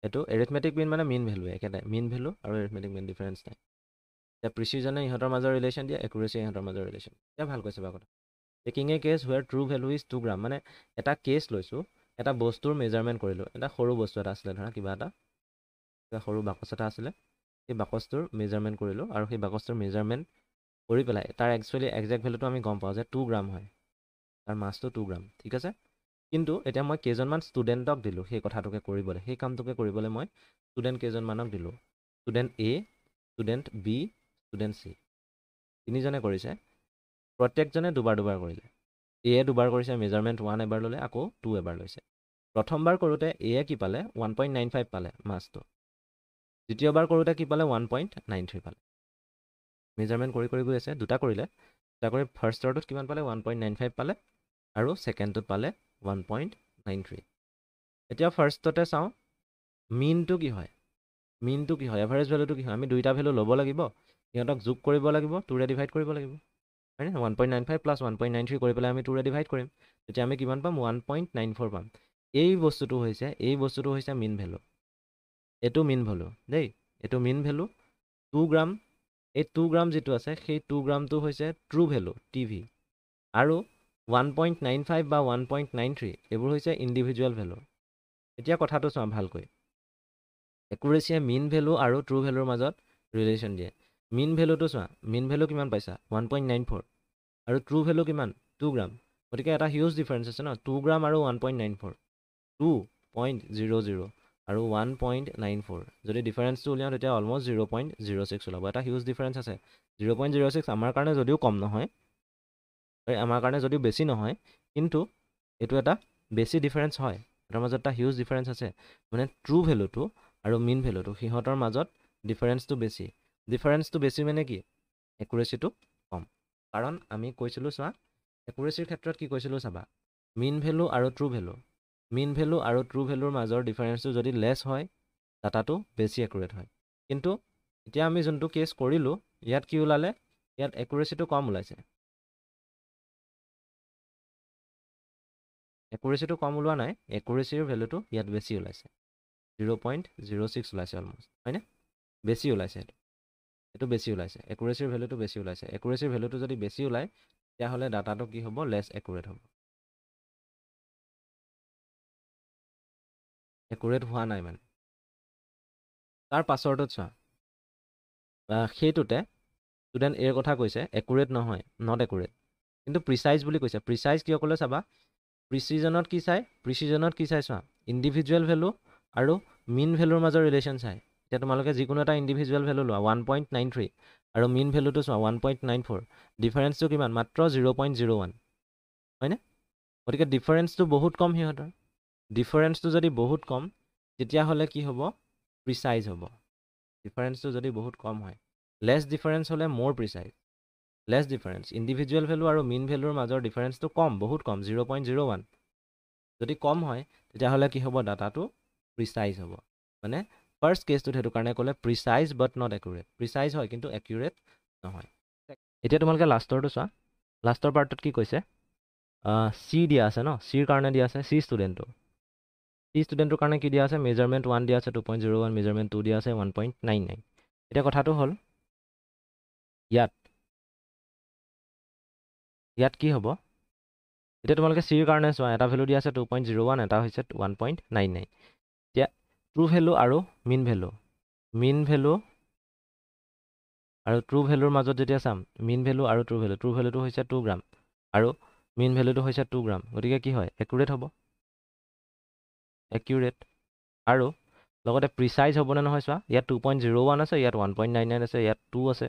A: এইটো এৰিথমেটিক মিন মানে মিন ভেলু একেটাই, মিন ভেলু আৰু এৰিথমেটিক মিন ডিফাৰেঞ্চ নাই। এতিয়া প্ৰিচিজনে ইহঁতৰ মাজৰ ৰিলেশ্যন দিয়ে, একুৰেচিয়ে ইহঁতৰ মাজৰ ৰিলেশ্যন। এতিয়া ভালকৈ চাবা কথা, taking a case where true value is 2 gram, মানে এটা কেছ লৈছোঁ, এটা বস্তুৰ মেজাৰমেণ্ট কৰিলোঁ, এটা সৰু বস্তু এটা আছিলে, ধৰা কিবা এটা সৰু বাকচ এটা আছিলে, সেই বাকচটোৰ মেজাৰমেণ্ট কৰিলোঁ, আৰু সেই বাকচটোৰ মেজাৰমেণ্ট কৰি পেলাই তাৰ একচুৱেলি একজেক্ট ভেলুটো আমি গম পাওঁ যে 2 গ্ৰাম হয়, তাৰ মাছটো 2 গ্ৰাম, ঠিক আছে। কিন্তু এতিয়া মই কেইজনমান ষ্টুডেণ্টক দিলোঁ সেই কথাটোকে কৰিবলৈ, সেই কামটোকে কৰিবলৈ মই ষ্টুডেণ্ট কেইজনমানক দিলোঁ, student A, student B, student C, তিনিজনে কৰিছে, প্ৰত্যেকজনে দুবাৰ কৰিলে। A দুবাৰ কৰিছে, মেজাৰমেণ্ট 1 এবাৰ ল'লে, আকৌ 2 এবাৰ লৈছে। প্ৰথমবাৰ কৰোঁতে A কি পালে, 1.95 পালে মাছটো, দ্বিতীয়বাৰ কৰোঁতে কি পালে, 1.93 পালে। মেজাৰমেণ্ট কৰি গৈ আছে, দুটা কৰিলে, দুটা কৰি ফাৰ্ষ্টৰটোত কিমান পালে, 1.95 পালে, আৰু ছেকেণ্ডটোত পালে 1.93। এতিয়া ফাৰ্ষ্টতে চাওঁ মিনটো কি হয়, এভাৰেজ ভেলুটো কি হয়, আমি দুইটা ভেলু ল'ব লাগিব, সিহঁতক যোগ কৰিব লাগিব, 2ৰে ডিভাইড কৰিব লাগিব, হয়নে? 1.95 প্লাছ 1.93 কৰি পেলাই আমি 2ৰে ডিভাইড কৰিম, তেতিয়া আমি কিমান পাম, 1.94 পাম। এই বস্তুটো হৈছে মিন ভেলু, এইটো মিন ভেলু দেই, এইটো মিন ভেলু 2 গ্ৰাম। এই 2 গ্ৰাম যিটো আছে, সেই 2 গ্ৰামটো হৈছে ট্ৰু ভেলু TV, আৰু 1.95 বা 1.93 এইবোৰ হৈছে ইণ্ডিভিজুৱেল ভেলু। এতিয়া কথাটো চোৱা ভালকৈ, একুৰেচিয়ে মিন ভেলু আৰু ট্ৰু ভেলুৰ মাজত ৰিলেশ্যন দিয়ে। মিন ভেলুটো চোৱা, মিন ভেলু কিমান পাইছা, 1.94, আৰু ট্ৰু ভেলু কিমান, 2 গ্ৰাম, গতিকে এটা হিউজ ডিফাৰেঞ্চ আছে ন, 2 গ্ৰাম আৰু 1.94, 2.00 আৰু 1.94, যদি ডিফাৰেঞ্চটো উলিয়াওঁ তেতিয়া অলমষ্ট 0.06 ওলাব, এটা হিউজ ডিফাৰেঞ্চ আছে। 0.06 আমাৰ কাৰণে যদিও কম নহয়, আমাৰ কাৰণে যদিও বেছি নহয়, কিন্তু এইটো এটা বেছি ডিফাৰেঞ্চ হয়, তাৰ মাজত এটা হিউজ ডিফাৰেঞ্চ আছে, মানে ট্ৰু ভেলুটো আৰু মিন ভেলুটো সিহঁতৰ মাজত ডিফাৰেঞ্চটো বেছি মানে কি, একুৰেচিটো কম। কাৰণ আমি কৈছিলোঁ চোৱা, একুৰেচিৰ ক্ষেত্ৰত কি কৈছিলোঁ চাবা, মিন ভেলু আৰু ট্ৰু ভেলুৰ মাজৰ ডিফাৰেঞ্চটো যদি লেছ হয়, ডাটাটো বেছি একুৰেট হয়। কিন্তু এতিয়া আমি যোনটো কেছ কৰিলোঁ, ইয়াত কি ওলালে, ইয়াত একুৰেচিটো কম ওলাইছে, একুৰেচিটো কম ওলোৱা নাই, একুৰেচিৰ ভেলুটো ইয়াত বেছি ওলাইছে, 0.06 ওলাইছে অলমষ্ট, হয়নে? বেছি ওলাইছে, এইটো বেছি ওলাইছে, একুৰেচিৰ ভেলুটো বেছি ওলাইছে। একুৰেচিৰ ভেলুটো যদি বেছি ওলায়, তেতিয়াহ'লে ডাটাটো কি হ'ব, লেছ একুৰেট হ'ব, একুৰেট হোৱা নাই মানে। তাৰ পাছৰটোত চোৱা, সেইটোতে ষ্টুডেণ্ট এৰ কথা কৈছে, একুৰেট নহয়, নট একুৰেট, কিন্তু প্ৰিচাইজ বুলি কৈছে। প্ৰিচাইজ কিয় ক'লে চাবা, প্ৰিচিজনত কি চাই চোৱা, ইণ্ডিভিজুৱেল ভেলু আৰু মিন ভেলুৰ মাজৰ ৰিলেশ্যন চাই। এতিয়া তোমালোকে যিকোনো এটা ইণ্ডিভিজুৱেল ভেলু লোৱা, 1.93, আৰু মিন ভেলুটো চোৱা 1.94, ডিফাৰেঞ্চটো কিমান, মাত্ৰ 0.01, হয়নে? গতিকে ডিফাৰেঞ্চটো বহুত কম সিহঁতৰ, ডিফাৰেঞ্চটো যদি বহুত কম, তেতিয়াহ'লে কি হ'ব, প্ৰিচাইজ হ'ব। ডিফাৰেঞ্চটো যদি বহুত কম হয়, লেছ ডিফাৰেঞ্চ হ'লে মোৰ precise, less difference, individual value আৰু মিন ভেলুৰ মাজৰ ডিফাৰেঞ্চটো কম, বহুত কম, 0.01, যদি কম হয় তেতিয়াহ'লে কি হ'ব ডাটাটো প্ৰিচাইজ হ'ব মানে ফাৰ্ষ্ট কেছটোত সেইটো কাৰণে ক'লে precise but not accurate precise হয় কিন্তু একুৰেট নহয় এতিয়া তোমালোকে লাষ্টৰটো চোৱা লাষ্টৰ পাৰ্টটোত কি কৈছে চি দিয়া আছে ন চিৰ কাৰণে দিয়া আছে চি ষ্টুডেণ্টটোৰ কাৰণে কি দিয়া আছে মেজাৰমেণ্ট 1 দিয়া আছে 2.01 মেজাৰমেণ্ট 2 দিয়া আছে 1.99 এতিয়া কথাটো হ'ল ইয়াত কি হ'ব এতিয়া তোমালোকে চিৰ কাৰণে চোৱা এটা ভেলু দিয়া আছে 2.01 এটা হৈছে 1.99 এতিয়া ট্ৰু ভেলু আৰু মিন ভেলু আৰু ট্ৰু ভেলুৰ মাজত যেতিয়া চাম মিন ভেলু আৰু ট্ৰু ভেলুটো হৈছে 2 গ্ৰাম আৰু মিন ভেলুটো হৈছে 2 গ্ৰাম গতিকে কি হয় একুৰেট হ'ব একুৰেট আৰু লগতে প্ৰিচাইজ হ'বনে নহয় চোৱা ইয়াত 2.01 আছে ইয়াত 1.99 আছে ইয়াত 2 আছে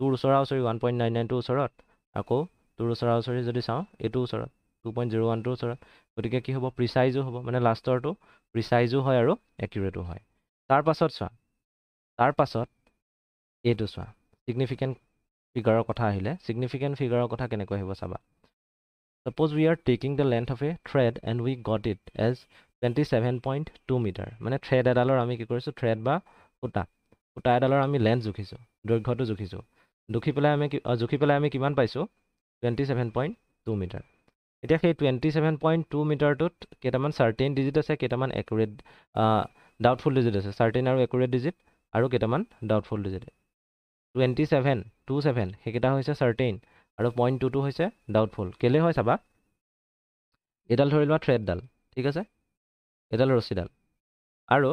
A: 2ৰ ওচৰা ওচৰি 1.99টোৰ ওচৰত আকৌ 2ৰ ওচৰা ওচৰি যদি চাওঁ এইটোৰ ওচৰত 2.01টোৰ ওচৰত গতিকে কি হ'ব প্ৰিচাইজো হ'ব মানে লাষ্টৰটো প্ৰিচাইজো হয় আৰু একুৰেটো হয় তাৰ পাছত এইটো চোৱা ছিগনিফিকেণ্ট ফিগাৰৰ কথা আহিলে ছিগনিফিকেণ্ট ফিগাৰৰ কথা কেনেকৈ আহিব চাবা Suppose we are taking the length of a thread and we got it as 27.2 metre মানে থ্ৰেড এডালৰ আমি কি কৰিছোঁ থ্ৰেড বা সূতা এডালৰ আমি লেন্থ জুখিছোঁ দৈৰ্ঘ্যটো জুখি পেলাই আমি কিমান পাইছোঁ 27.2 মিটাৰ এতিয়া সেই 27.2 মিটাৰটোত কেইটামান চাৰ্টেইন ডিজিট আছে কেইটামান একুৰেট ডাউটফুল ডিজিট আছে চাৰ্টেইন আৰু একুৰেট ডিজিট আৰু কেইটামান ডাউটফুল ডিজিট 27 সেইকেইটা হৈছে চাৰ্টেইন আৰু 0.22 হৈছে ডাউটফুল কেলে হয় চাবা এডাল ধৰি লোৱা থ্ৰেডডাল ঠিক আছে এডাল ৰছীডাল আৰু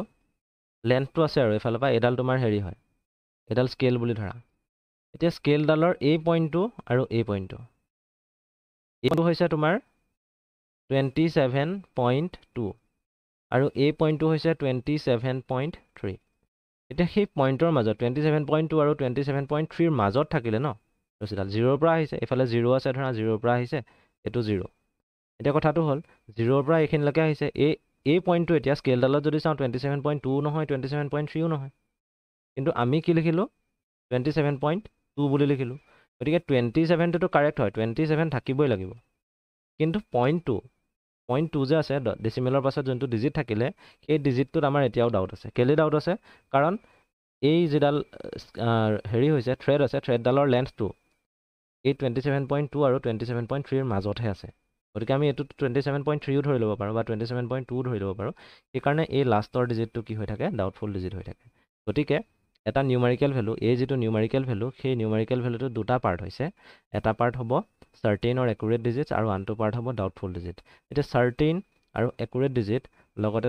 A: লেন্থটো আছে আৰু এফালৰ পৰা এডাল তোমাৰ হেৰি হয় এডাল স্কেল বুলি ধৰা এতিয়া স্কেলডালৰ এই পইণ্টটো আৰু এই পইণ্টটো এইটো হৈছে তোমাৰ 27.2 আৰু এই পইণ্টটো হৈছে 27.3 এতিয়া সেই পইণ্টৰ মাজত 27.2 আৰু 27.3ৰ মাজত থাকিলে ন ৰছীডাল 0ৰ পৰা আহিছে এইফালে 0 আছে ধৰা 0ৰ পৰা আহিছে এইটো 0 এতিয়া কথাটো হ'ল 0ৰ পৰা এইখিনিলৈকে আহিছে এই পইণ্টটো এতিয়া স্কেলডালত যদি চাওঁ 27.2 নহয় 27.3ও নহয় কিন্তু আমি কি লিখিলোঁ 27.2 বুলি লিখিলোঁ গতিকে 27টোতো কাৰেক্ট হয় 27 থাকিবই লাগিব কিন্তু পইণ্ট 2 যে আছে ডেচিমেলৰ পাছত যোনটো ডিজিট থাকিলে সেই ডিজিটটোত আমাৰ এতিয়াও ডাউট আছে কেলে ডাউট আছে কাৰণ এই যিডাল হেৰি হৈছে থ্ৰেড আছে থ্ৰেডডালৰ লেন্থটো এই 27.2 আৰু 27.3ৰ মাজতহে আছে গতিকে আমি এইটো 27.3ও ধৰি ল'ব পাৰোঁ বা 27.2ও ধৰি ল'ব পাৰোঁ সেইকাৰণে এই লাষ্টৰ ডিজিটটো কি হৈ থাকে ডাউটফুল ডিজিট হৈ থাকে গতিকে এটা নিউমাৰিকেল ভেলু এই যিটো নিউমাৰিকেল ভেলু সেই নিউমাৰিকেল ভেলুটো দুটা পাৰ্ট হৈছে এটা পাৰ্ট হ'ব চাৰ্টেইন আৰু একুৰেট ডিজিটছ আৰু আনটো পাৰ্ট হ'ব ডাউটফুল ডিজিট এতিয়া চাৰ্টেইন আৰু একুৰেট ডিজিট লগতে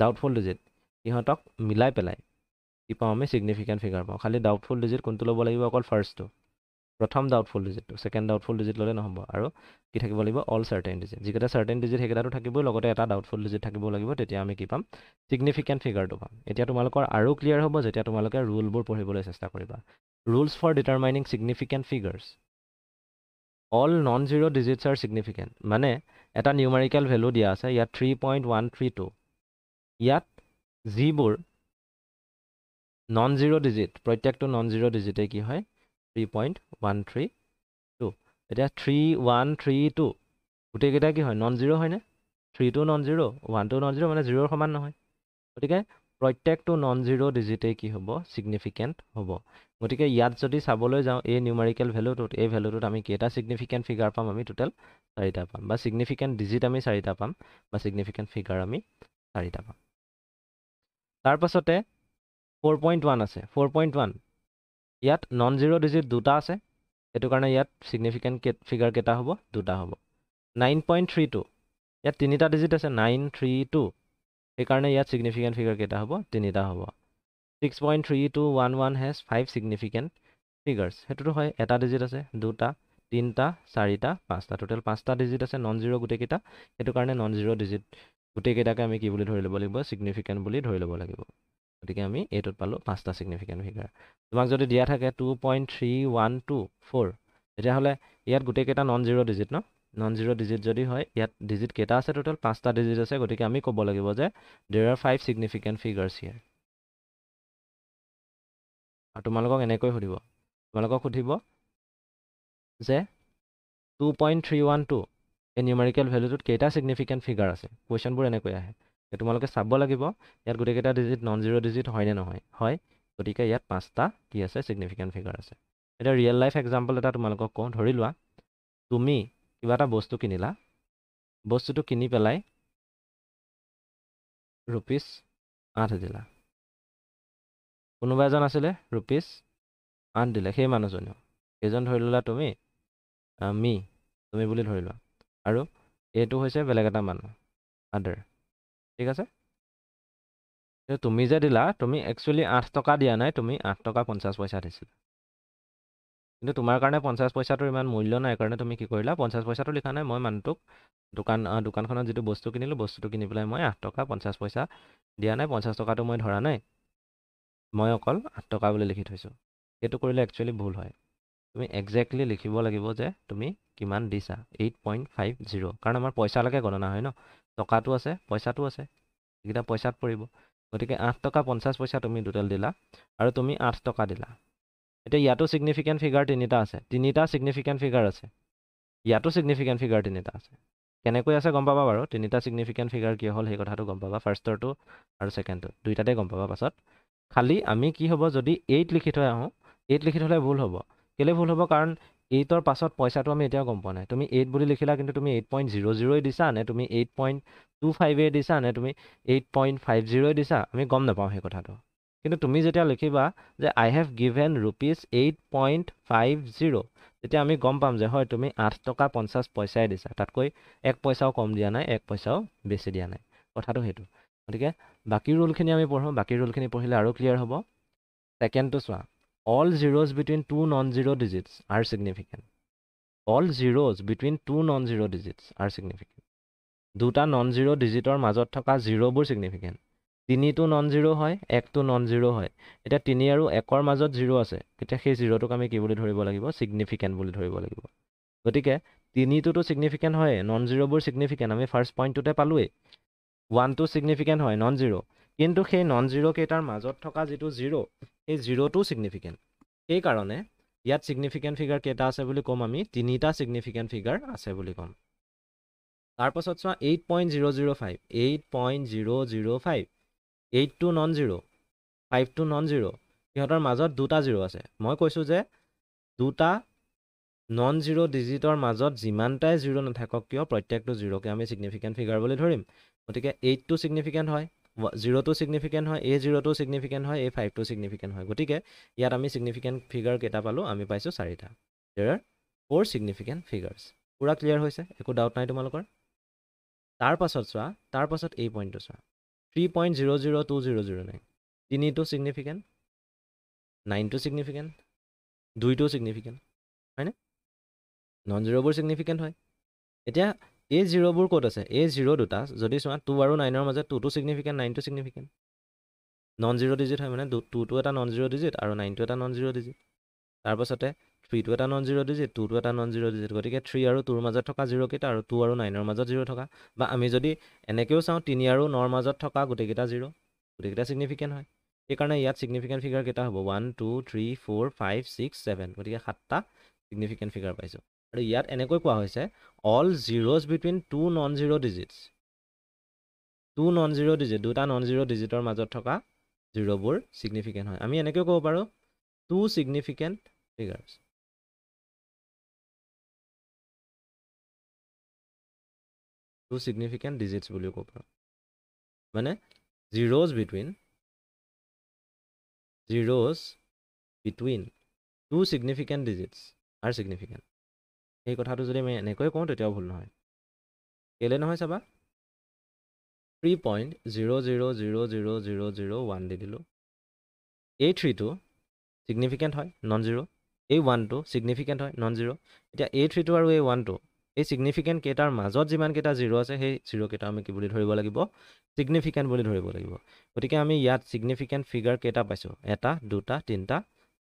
A: ডাউটফুল ডিজিট ইহঁতক মিলাই পেলাই কি পাওঁ আমি ছিগনিফিকেণ্ট ফিগাৰ পাওঁ খালি ডাউটফুল ডিজিট কোনটো ল'ব লাগিব অকল ফাৰ্ষ্টটো প্ৰথম ডাউটফুল ডিজিটটো ছেকেণ্ড ডাউটফুল ডিজিট ল'লে নহ'ব আৰু কি থাকিব লাগিব অল চাৰ্টেইন ডিজিট যিকেইটা চাৰ্টেইন ডিজিট সেইকেইটাটো থাকিবই লগতে এটা ডাউটফুল ডিজিট থাকিব লাগিব তেতিয়া আমি কি পাম ছিগনিফিকেণ্ট ফিগাৰটো পাম এতিয়া তোমালোকৰ আৰু ক্লিয়াৰ হ'ব যেতিয়া তোমালোকে ৰুলবোৰ পঢ়িবলৈ চেষ্টা কৰিবা rules for determining significant figures all non zero' digits are significant মানে এটা নিউমাৰিকেল ভেলু দিয়া আছে ইয়াত 3.132 ইয়াত যিবোৰ নন জিৰ' ডিজিট প্ৰত্যেকটো নন জিৰ' ডিজিটেই কি হয় 3.132 এতিয়া 3132 গোটেইকেইটা কি হয় নন জিৰ' হয়নে 3টো নন জিৰ' 1টো নন জিৰ' মানে জিৰ'ৰ সমান নহয় গতিকে প্ৰত্যেকটো নন জিৰ' ডিজিটেই কি হ'ব ছিগনিফিকেণ্ট হ'ব গতিকে ইয়াত যদি চাবলৈ যাওঁ এই নিউমাৰিকেল ভেলুটোত এই ভেলুটোত আমি কেইটা ছিগনিফিকেণ্ট ফিগাৰ পাম আমি টোটেল 4টা পাম বা ছিগনিফিকেণ্ট ডিজিট আমি 4টা পাম বা ছিগনিফিকেণ্ট ফিগাৰ আমি 4টা পাম তাৰপাছতে 4.1 আছে 4.1 ইয়াত নন জিৰ' ডিজিট দুটা আছে সেইটো কাৰণে ইয়াত ছিগনিফিকেণ্ট ফিগাৰ কেইটা হ'ব দুটা হ'ব 9.32 ইয়াত তিনিটা ডিজিট আছে 932 সেইকাৰণে ইয়াত ছিগনিফিকেণ্ট ফিগাৰ কেইটা হ'ব তিনিটা হ'ব 6.3211 হেজ 5 ছিগনিফিকেণ্ট ফিগাৰ্ছ সেইটোতো হয় এটা ডিজিট আছে দুটা তিনিটা 4টা 5টা টোটেল 5টা ডিজিট আছে নন জিৰ' গোটেইকেইটা সেইটো কাৰণে নন জিৰ' ডিজিট গোটেইকেইটাকে আমি কি বুলি ধৰি ল'ব লাগিব ছিগনিফিকেণ্ট বুলি ধৰি ল'ব লাগিব গতিকে আমি এইটোত পালোঁ 5টা ছিগনিফিকেণ্ট ফিগাৰ তোমাক যদি দিয়া থাকে 2.3124 তেতিয়াহ'লে ইয়াত গোটেইকেইটা non zero' digit non zero' digit যদি হয় ইয়াত ডিজিট কেইটা আছে টোটেল 5টা ডিজিট আছে গতিকে আমি ক'ব লাগিব যে দেৰ আৰ 5 ছিগনিফিকেণ্ট ফিগাৰ্ছ হিয়াৰ আৰু তোমালোকক এনেকৈ সুধিব যে 2.312 এই নিউমেৰিকেল ভেলুটোত কেইটা ছিগনিফিকেণ্ট ফিগাৰ আছে কুৱেশ্যনবোৰ এনেকৈ আহে তোমালোকে চাব লাগিব ইয়াত গোটেইকেইটা ডিজিট নন জিৰ' ডিজিট হয়নে নহয় হয় গতিকে ইয়াত 5টা কি আছে ছিগনিফিকেণ্ট ফিগাৰ আছে এটা ৰিয়েল লাইফ এক্সাম্পল এটা তোমালোকক কওঁ ধৰি লোৱা তুমি কিবা এটা বস্তু কিনিলা বস্তুটো কিনি পেলাই ₹8 দিলা কোনোবা এজন আছিলে ₹8 দিলে সেই মানুহজনেও এজন ধৰি ল'লা তুমি তুমি বুলি ধৰি লোৱা আৰু এইটো হৈছে বেলেগ এটা মানুহ আদাৰ ঠিক আছে তুমি যে দিলা তুমি একচুৱেলি 8 টকা দিয়া নাই তুমি 8 টকা 50 পইচা দিছিলা কিন্তু তোমাৰ কাৰণে 50 পইচাটোৰ ইমান মূল্য নাই কাৰণে তুমি কি কৰিলা 50 পইচাটো লিখা নাই মই মানুহটোক দোকানখনত যিটো বস্তু কিনিলোঁ বস্তুটো কিনি পেলাই মই 8 টকা 50 পইচা দিয়া নাই 50 টকাটো মই ধৰা নাই মই অকল 8 টকা বুলি লিখি থৈছোঁ সেইটো কৰিলে একচুৱেলি ভুল হয় তুমি একজেক্টলি লিখিব লাগিব যে তুমি কিমান দিছা 8.50 কাৰণ আমাৰ পইচালৈকে গণনা হয় ন টকাটো আছে পইচাটো আছে এইকেইটা পইচাত পৰিব গতিকে 8 টকা 50 পইচা তুমি টোটেল দিলা আৰু তুমি 8 টকা দিলা এতিয়া ইয়াতো ছিগনিফিকেণ্ট ফিগাৰ তিনিটা ছিগনিফিকেণ্ট ফিগাৰ আছে ইয়াতো ছিগনিফিকেণ্ট ফিগাৰ তিনিটা আছে কেনেকৈ আছে গম পাবা বাৰু তিনিটা ছিগনিফিকেণ্ট ফিগাৰ কিয় হ'ল সেই কথাটো গম পাবা ফাৰ্ষ্টৰটো আৰু ছেকেণ্ডটো দুইটাতে গম পাবা পাছত খালি আমি কি হ'ব যদি 8 লিখি থৈ আহোঁ 8 লিখি থ'লে ভুল হ'ব কেলৈ ভুল হ'ব কাৰণ 8ৰ পাছত পইচাটো আমি এতিয়াও গম পোৱা নাই তুমি 8 বুলি লিখিলা কিন্তু তুমি 8.00 দিছা নে তুমি 8.25 দিছা নে তুমি 8.50 দিছা আমি গম নাপাওঁ সেই কথাটো কিন্তু তুমি যেতিয়া লিখিবা যে আই হেভ গিভেন ₹8.50 তেতিয়া আমি গম পাম যে হয় তুমি 8 টকা 50 পইচাই দিছা তাতকৈ 1 পইচাও কম দিয়া নাই 1 পইচাও বেছি দিয়া নাই কথাটো সেইটো গতিকে বাকী ৰুলখিনি আমি পঢ়োঁ বাকী ৰুলখিনি পঢ়িলে আৰু ক্লিয়াৰ হ'ব ছেকেণ্ডটো চোৱা all zeros between two non-zero digits are significant all zeros between two non-zero digits are significant দুটা non-zero ডিজিটৰ মাজত থকা জিৰ'বোৰ ছিগনিফিকেণ্ট তিনিটো নন জিৰ' হয় একটো নন জিৰ' হয় এতিয়া 3 আৰু 1ৰ মাজত জিৰ' আছে তেতিয়া সেই জিৰ'টোক আমি কি বুলি ধৰিব লাগিব ছিগনিফিকেণ্ট বুলি ধৰিব লাগিব গতিকে তিনিটোতো ছিগনিফিকেণ্ট হয় নন জিৰ'বোৰ ছিগনিফিকেণ্ট আমি ফাৰ্ষ্ট পইণ্টটোতে পালোৱেই 1টো ছিগনিফিকেণ্ট হয় নন জিৰ' কিন্তু সেই নন জিৰ' কেইটাৰ মাজত থকা যিটো জিৰ' সেই জিৰ'টো ছিগনিফিকেণ্ট সেইকাৰণে ইয়াত ছিগনিফিকেণ্ট ফিগাৰ কেইটা আছে বুলি ক'ম আমি তিনিটা ছিগনিফিকেণ্ট ফিগাৰ আছে বুলি ক'ম তাৰপাছত চোৱা 8.005 8টো নন জিৰ' 5টো নন জিৰ' সিহঁতৰ মাজত দুটা জিৰ' আছে মই কৈছোঁ যে দুটা নন জিৰ' ডিজিটৰ মাজত যিমানটাই জিৰ' নাথাকক কিয় প্ৰত্যেকটো জিৰ'কে আমি ছিগনিফিকেণ্ট ফিগাৰ বুলি ধৰিম গতিকে 8টো ছিগনিফিকেণ্ট হয় 0টো ছিগনিফিকেণ্ট হয় A0টো ছিগনিফিকেণ্ট হয় A5টো ছিগনিফিকেণ্ট হয় গতিকে ইয়াত আমি ছিগনিফিকেণ্ট ফিগাৰ কেইটা পালোঁ আমি পাইছোঁ 4টা দেৰ আৰ 4 ছিগনিফিকেণ্ট ফিগাৰ্ছ পূৰা ক্লিয়াৰ হৈছে একো ডাউট নাই তোমালোকৰ তাৰপাছত চোৱা তাৰপাছত এই পইণ্টটো চোৱা 3.00200 তিনিটো ছিগনিফিকেণ্ট 9টো ছিগনিফিকেণ্ট 2টো ছিগনিফিকেণ্ট হয়নে নন জিৰ'বোৰ ছিগনিফিকেণ্ট হয় এতিয়া এই জিৰ'বোৰ ক'ত আছে এই জিৰ' দুটা যদি চোৱা 2 আৰু 9ৰ মাজত 2টো ছিগনিফিকেণ্ট 9টো ছিগনিফিকেণ্ট নন জিৰ' ডিজিট হয় মানে 2টো এটা নন জিৰ' ডিজিট আৰু 9টো এটা নন জিৰ' ডিজিট তাৰপাছতে 3টো এটা নন জিৰ' ডিজিট 2টো এটা নন জিৰ' ডিজিট গতিকে 3 আৰু 2ৰ মাজত থকা জিৰ' কেইটা আৰু 2 আৰু 9ৰ মাজত জিৰ' থকা বা আমি যদি এনেকৈও চাওঁ 3 আৰু 9ৰ মাজত থকা গোটেইকেইটা জিৰ' গোটেইকেইটা ছিগনিফিকেণ্ট হয় সেইকাৰণে ইয়াত ছিগনিফিকেণ্ট ফিগাৰ কেইটা হ'ব 1 2 3 4 5 6 7 গতিকে 7টা ছিগনিফিকেণ্ট ফিগাৰ পাইছোঁ আৰু ইয়াত এনেকৈ কোৱা হৈছে all zeros between two non zero' digits দুটা নন জিৰ' ডিজিটৰ মাজত থকা জিৰ'বোৰ ছিগনিফিকেণ্ট হয় আমি এনেকৈ ক'ব পাৰোঁ 2 ছিগনিফিকেণ্ট ফিগাৰ্ছ 2 ছিগনিফিকেণ্ট ডিজিটছ বুলিও ক'ব পাৰোঁ মানে জিৰ'জ between 2 significant digits are significant এই কথাটো যদি আমি এনেকৈ কওঁ তেতিয়াও ভুল নহয় কেলৈ নহয় চাবা 3.0000001 দি দিলোঁ এই 3টো ছিগনিফিকেণ্ট হয় নন জিৰ' এই 1টো ছিগনিফিকেণ্ট হয় নন জিৰ' এতিয়া এই 3টো আৰু এই 1টো এই ছিগনিফিকেণ্ট কেইটাৰ মাজত যিমানকেইটা জিৰ' আছে সেই জিৰ' কেইটা আমি কি বুলি ধৰিব লাগিব ছিগনিফিকেণ্ট বুলি ধৰিব লাগিব গতিকে আমি ইয়াত ছিগনিফিকেণ্ট ফিগাৰ কেইটা পাইছোঁ 1 2 3